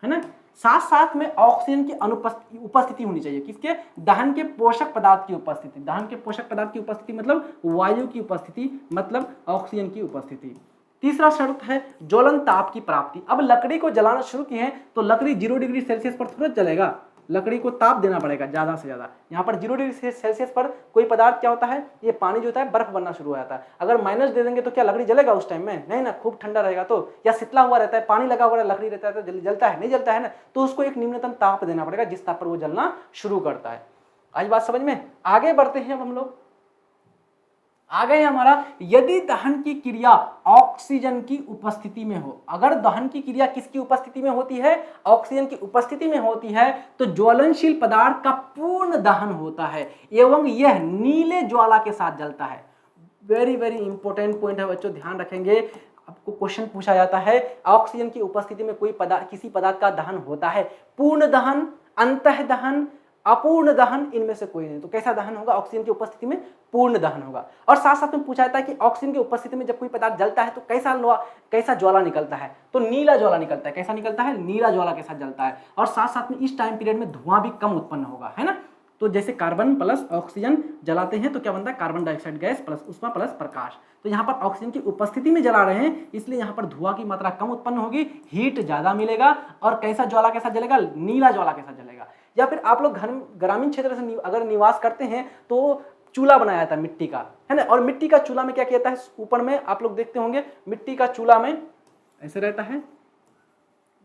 A: है ना। साथ साथ में ऑक्सीजन की उपस्थिति होनी चाहिए, किसके, दहन के पोषक पदार्थ की उपस्थिति। दहन के पोषक पदार्थ की उपस्थिति मतलब वायु की उपस्थिति, मतलब ऑक्सीजन की उपस्थिति। तीसरा शर्त है ज्वलन ताप की प्राप्ति। अब लकड़ी को जलाना शुरू किए हैं तो लकड़ी 0 डिग्री सेल्सियस पर तुरंत जलेगा, लकड़ी को ताप देना पड़ेगा ज्यादा से ज्यादा। यहाँ पर 0 डिग्री सेल्सियस पर कोई पदार्थ क्या होता है, ये पानी जो होता है बर्फ बनना शुरू हो जाता है। अगर माइनस दे देंगे तो क्या लकड़ी जलेगा उस टाइम में, नहीं ना, खूब ठंडा रहेगा। तो या शीतला हुआ रहता है, पानी लगा हुआ लकड़ी रहता है तो जलता है, नहीं जलता है ना। तो उसको एक निम्नतम ताप देना पड़ेगा जिस ताप पर वो जलना शुरू करता है। आज बात समझ में। आगे बढ़ते हैं अब हम लोग, आगे हमारा, यदि दहन की क्रिया ऑक्सीजन की उपस्थिति में हो। अगर दहन की क्रिया किसकी उपस्थिति में होती है, ऑक्सीजन की उपस्थिति में होती है, तो ज्वलनशील पदार्थ का पूर्ण दहन होता है एवं यह नीले ज्वाला के साथ जलता है। वेरी वेरी इंपॉर्टेंट पॉइंट है बच्चों, ध्यान रखेंगे। आपको क्वेश्चन पूछा जाता है ऑक्सीजन की उपस्थिति में कोई किसी पदार्थ का दहन होता है, पूर्ण दहन, अंतः दहन, अपूर्ण दहन, इनमें से कोई नहीं। तो कैसा दहन होगा, ऑक्सीजन की उपस्थिति में पूर्ण दहन होगा। और साथ साथ में पूछा जाता है कि ऑक्सीजन की उपस्थिति में जब कोई पदार्थ जलता है तो कैसा ज्वाला निकलता है, तो नीला ज्वाला निकलता है। कैसा निकलता है, नीला ज्वाला के साथ जलता है। और साथ साथ में इस टाइम पीरियड में धुआं भी कम उत्पन्न होगा, है ना। तो जैसे कार्बन प्लस ऑक्सीजन जलाते हैं तो क्या बनता है, कार्बन डाइऑक्साइड गैस प्लस उसमें प्लस प्रकाश। तो यहाँ पर ऑक्सीजन की उपस्थिति में जला रहे हैं, इसलिए यहाँ पर धुआं की मात्रा कम उत्पन्न होगी, हीट ज्यादा मिलेगा। और कैसा ज्वाला के साथ जलेगा, नीला ज्वाला के साथ जलेगा। या फिर आप लोग ग्रामीण क्षेत्र से अगर निवास करते हैं तो चूल्हा बनाया जाता है मिट्टी का, है ना। और मिट्टी का चूल्हा में क्या किया जाता है, ऊपर में आप लोग देखते होंगे मिट्टी का चूल्हा में ऐसे रहता है,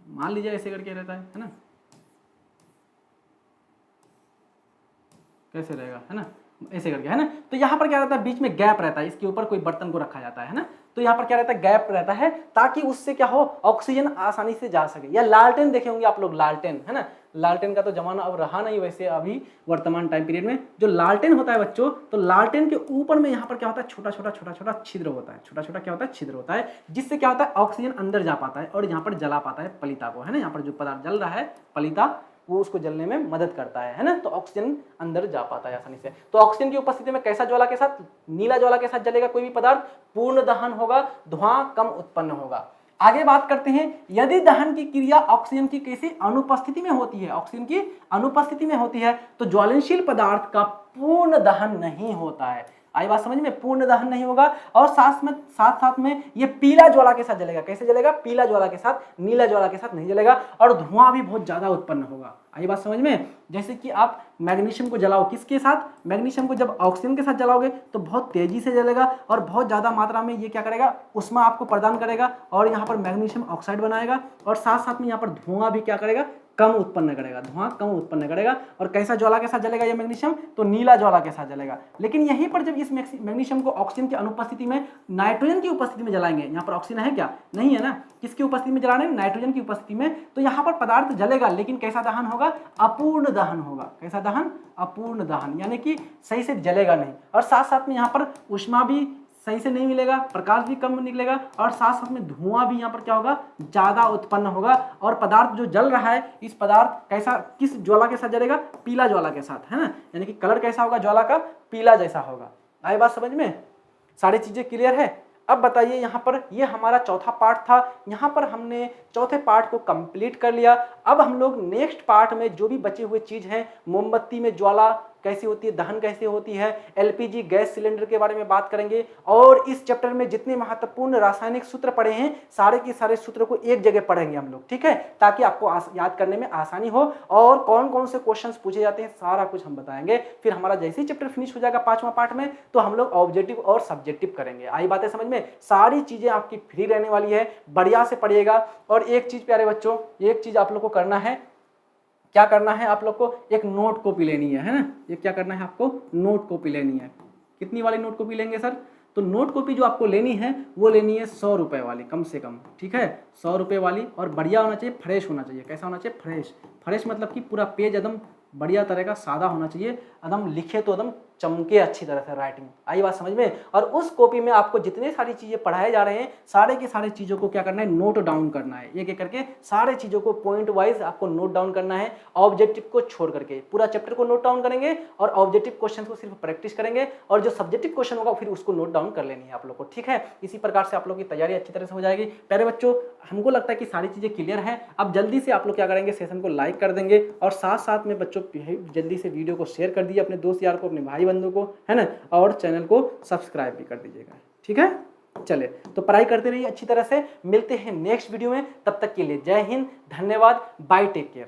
A: मान लीजिए ऐसे करके रहता है ना, कैसे रहेगा, है ना, ऐसे करके, है ना। तो यहाँ पर क्या रहता है, बीच में गैप रहता है, इसके ऊपर कोई बर्तन को रखा जाता है ना। तो यहाँ पर क्या रहता है, गैप रहता है, ताकि उससे क्या हो, ऑक्सीजन आसानी से जा सके। या लालटेन देखे होंगे आप लोग, लालटेन है ना, लालटेन का तो जमाना अब रहा नहीं वैसे अभी वर्तमान टाइम पीरियड में। जो लालटेन होता है बच्चों, तो लालटेन के ऊपर में यहाँ पर क्या होता है, छोटा छोटा छिद्र होता है, छोटा छोटा क्या होता है, छिद्र होता है, जिससे क्या होता है, ऑक्सीजन अंदर जा पाता है और यहाँ पर जला पाता है पलिता को, है ना। यहाँ पर जो पदार्थ जल रहा है पलिता, वो उसको जलने में मदद करता है ना। तो ऑक्सीजन अंदर जा पाता है आसानी से। तो ऑक्सीजन की उपस्थिति में कैसा ज्वाला के साथ, नीला ज्वाला के साथ जलेगा कोई भी पदार्थ, पूर्ण दहन होगा, धुआं कम उत्पन्न होगा। आगे बात करते हैं, यदि दहन की क्रिया ऑक्सीजन की किसी अनुपस्थिति में होती है, ऑक्सीजन की अनुपस्थिति में होती है, तो ज्वलनशील पदार्थ का पूर्ण दहन नहीं होता है। आई बात समझ में, पूर्ण दहन नहीं होगा। और साथ में ये पीला ज्वाला के साथ जलेगा। कैसे जलेगा, पीला ज्वाला के साथ, नीला ज्वाला के साथ नहीं जलेगा। और धुआं भी बहुत ज्यादा उत्पन्न होगा। आई बात समझ में। जैसे कि आप मैग्नीशियम को जलाओ, किसके साथ, मैग्नीशियम को जब ऑक्सीजन के साथ जलाओगे तो बहुत तेजी से जलेगा और बहुत ज्यादा मात्रा में ये क्या करेगा, ऊष्मा आपको प्रदान करेगा और यहाँ पर मैग्नीशियम ऑक्साइड बनाएगा। और साथ में यहाँ पर धुआं भी क्या करेगा, कम उत्पन्न करेगा, धुआं कम उत्पन्न करेगा। और कैसा ज्वाला के साथ जलेगा ये मैग्नीशियम, तो नीला ज्वाला के साथ जलेगा। लेकिन यहीं पर जब इस मैग्नीशियम को ऑक्सीजन की अनुपस्थिति में नाइट्रोजन की उपस्थिति में जलाएंगे, यहाँ पर ऑक्सीजन है क्या, नहीं है ना, किसकी उपस्थिति में जला रहे हैं, नाइट्रोजन की उपस्थिति में, तो यहाँ पर पदार्थ जलेगा, लेकिन कैसा दहन होगा, अपूर्ण दहन होगा। कैसा दहन, अपूर्ण दहन, यानी कि सही से जलेगा नहीं। और साथ में यहाँ पर ऊष्मा भी सही से नहीं मिलेगा, प्रकाश भी कम निकलेगा और साथ में धुआं भी यहाँ पर क्या होगा, ज्यादा उत्पन्न होगा। और पदार्थ जो जल रहा है, इस पदार्थ कैसा, किस ज्वाला के साथ जलेगा, पीला ज्वाला के साथ, है ना। यानी कि कलर कैसा होगा ज्वाला का, पीला जैसा होगा। आई बात समझ में, सारी चीजें क्लियर है। अब बताइए, यहाँ पर ये हमारा चौथा पार्ट था, यहाँ पर हमने चौथे पार्ट को कंप्लीट कर लिया। अब हम लोग नेक्स्ट पार्ट में जो भी बचे हुए चीज हैं, मोमबत्ती में ज्वाला कैसी होती है, दहन कैसे होती है, एलपीजी गैस सिलेंडर के बारे में बात करेंगे। और इस चैप्टर में जितने महत्वपूर्ण रासायनिक सूत्र पढ़े हैं, सारे के सारे सूत्र को एक जगह पढ़ेंगे हम लोग, ठीक है, ताकि आपको याद करने में आसानी हो। और कौन कौन से क्वेश्चंस पूछे जाते हैं, सारा कुछ हम बताएंगे। फिर हमारा जैसे ही चैप्टर फिनिश हो जाएगा पांचवा पार्ट में, तो हम लोग ऑब्जेक्टिव और सब्जेक्टिव करेंगे। आई बातें समझ में, सारी चीजें आपकी फ्री रहने वाली है, बढ़िया से पढ़िएगा। और एक चीज प्यारे बच्चों, एक चीज आप लोग को करना है, क्या करना है, आप लोग को एक नोट कॉपी लेनी है ना। ये क्या करना है, आपको नोट कॉपी लेनी है। कितनी वाली नोट कॉपी लेंगे सर, तो नोट कॉपी जो आपको लेनी है वो लेनी है 100 रुपए वाली, कम से कम, ठीक है, 100 रुपए वाली। और बढ़िया होना चाहिए, फ्रेश होना चाहिए। कैसा होना चाहिए, फ्रेश। फ्रेश मतलब कि पूरा पेज एकदम बढ़िया तरह का सादा होना चाहिए, एकदम लिखे तो एकदम चमके अच्छी तरह से राइटिंग। आई बात समझ में। और उस कॉपी में आपको जितने सारी चीजें पढ़ाए जा रहे हैं, सारे की सारे चीजों को क्या करना है, नोट डाउन करना है। एक एक करके सारे चीजों को पॉइंट वाइज आपको नोट डाउन करना है, ऑब्जेक्टिव को छोड़ करके। पूरा चैप्टर को नोट डाउन करेंगे और ऑब्जेक्टिव क्वेश्चन को सिर्फ प्रैक्टिस करेंगे, और जो सब्जेक्टिव क्वेश्चन होगा फिर उसको नोट डाउन कर लेनी है आप लोग को, ठीक है। इसी प्रकार से आप लोग की तैयारी अच्छी तरह से हो जाएगी। प्यारे बच्चों, हमको लगता है कि सारी चीजें क्लियर है। अब जल्दी से आप लोग क्या करेंगे, सेशन को लाइक कर देंगे और साथ में बच्चों जल्दी से वीडियो को शेयर कर दीजिए अपने दोस्त यार को, अपने भाई बंधु को, है ना। और चैनल को सब्सक्राइब भी कर दीजिएगा, ठीक है। चले तो पढ़ाई करते रहिए अच्छी तरह से। मिलते हैं नेक्स्ट वीडियो में, तब तक के लिए जय हिंद, धन्यवाद, बाय, टेक केयर।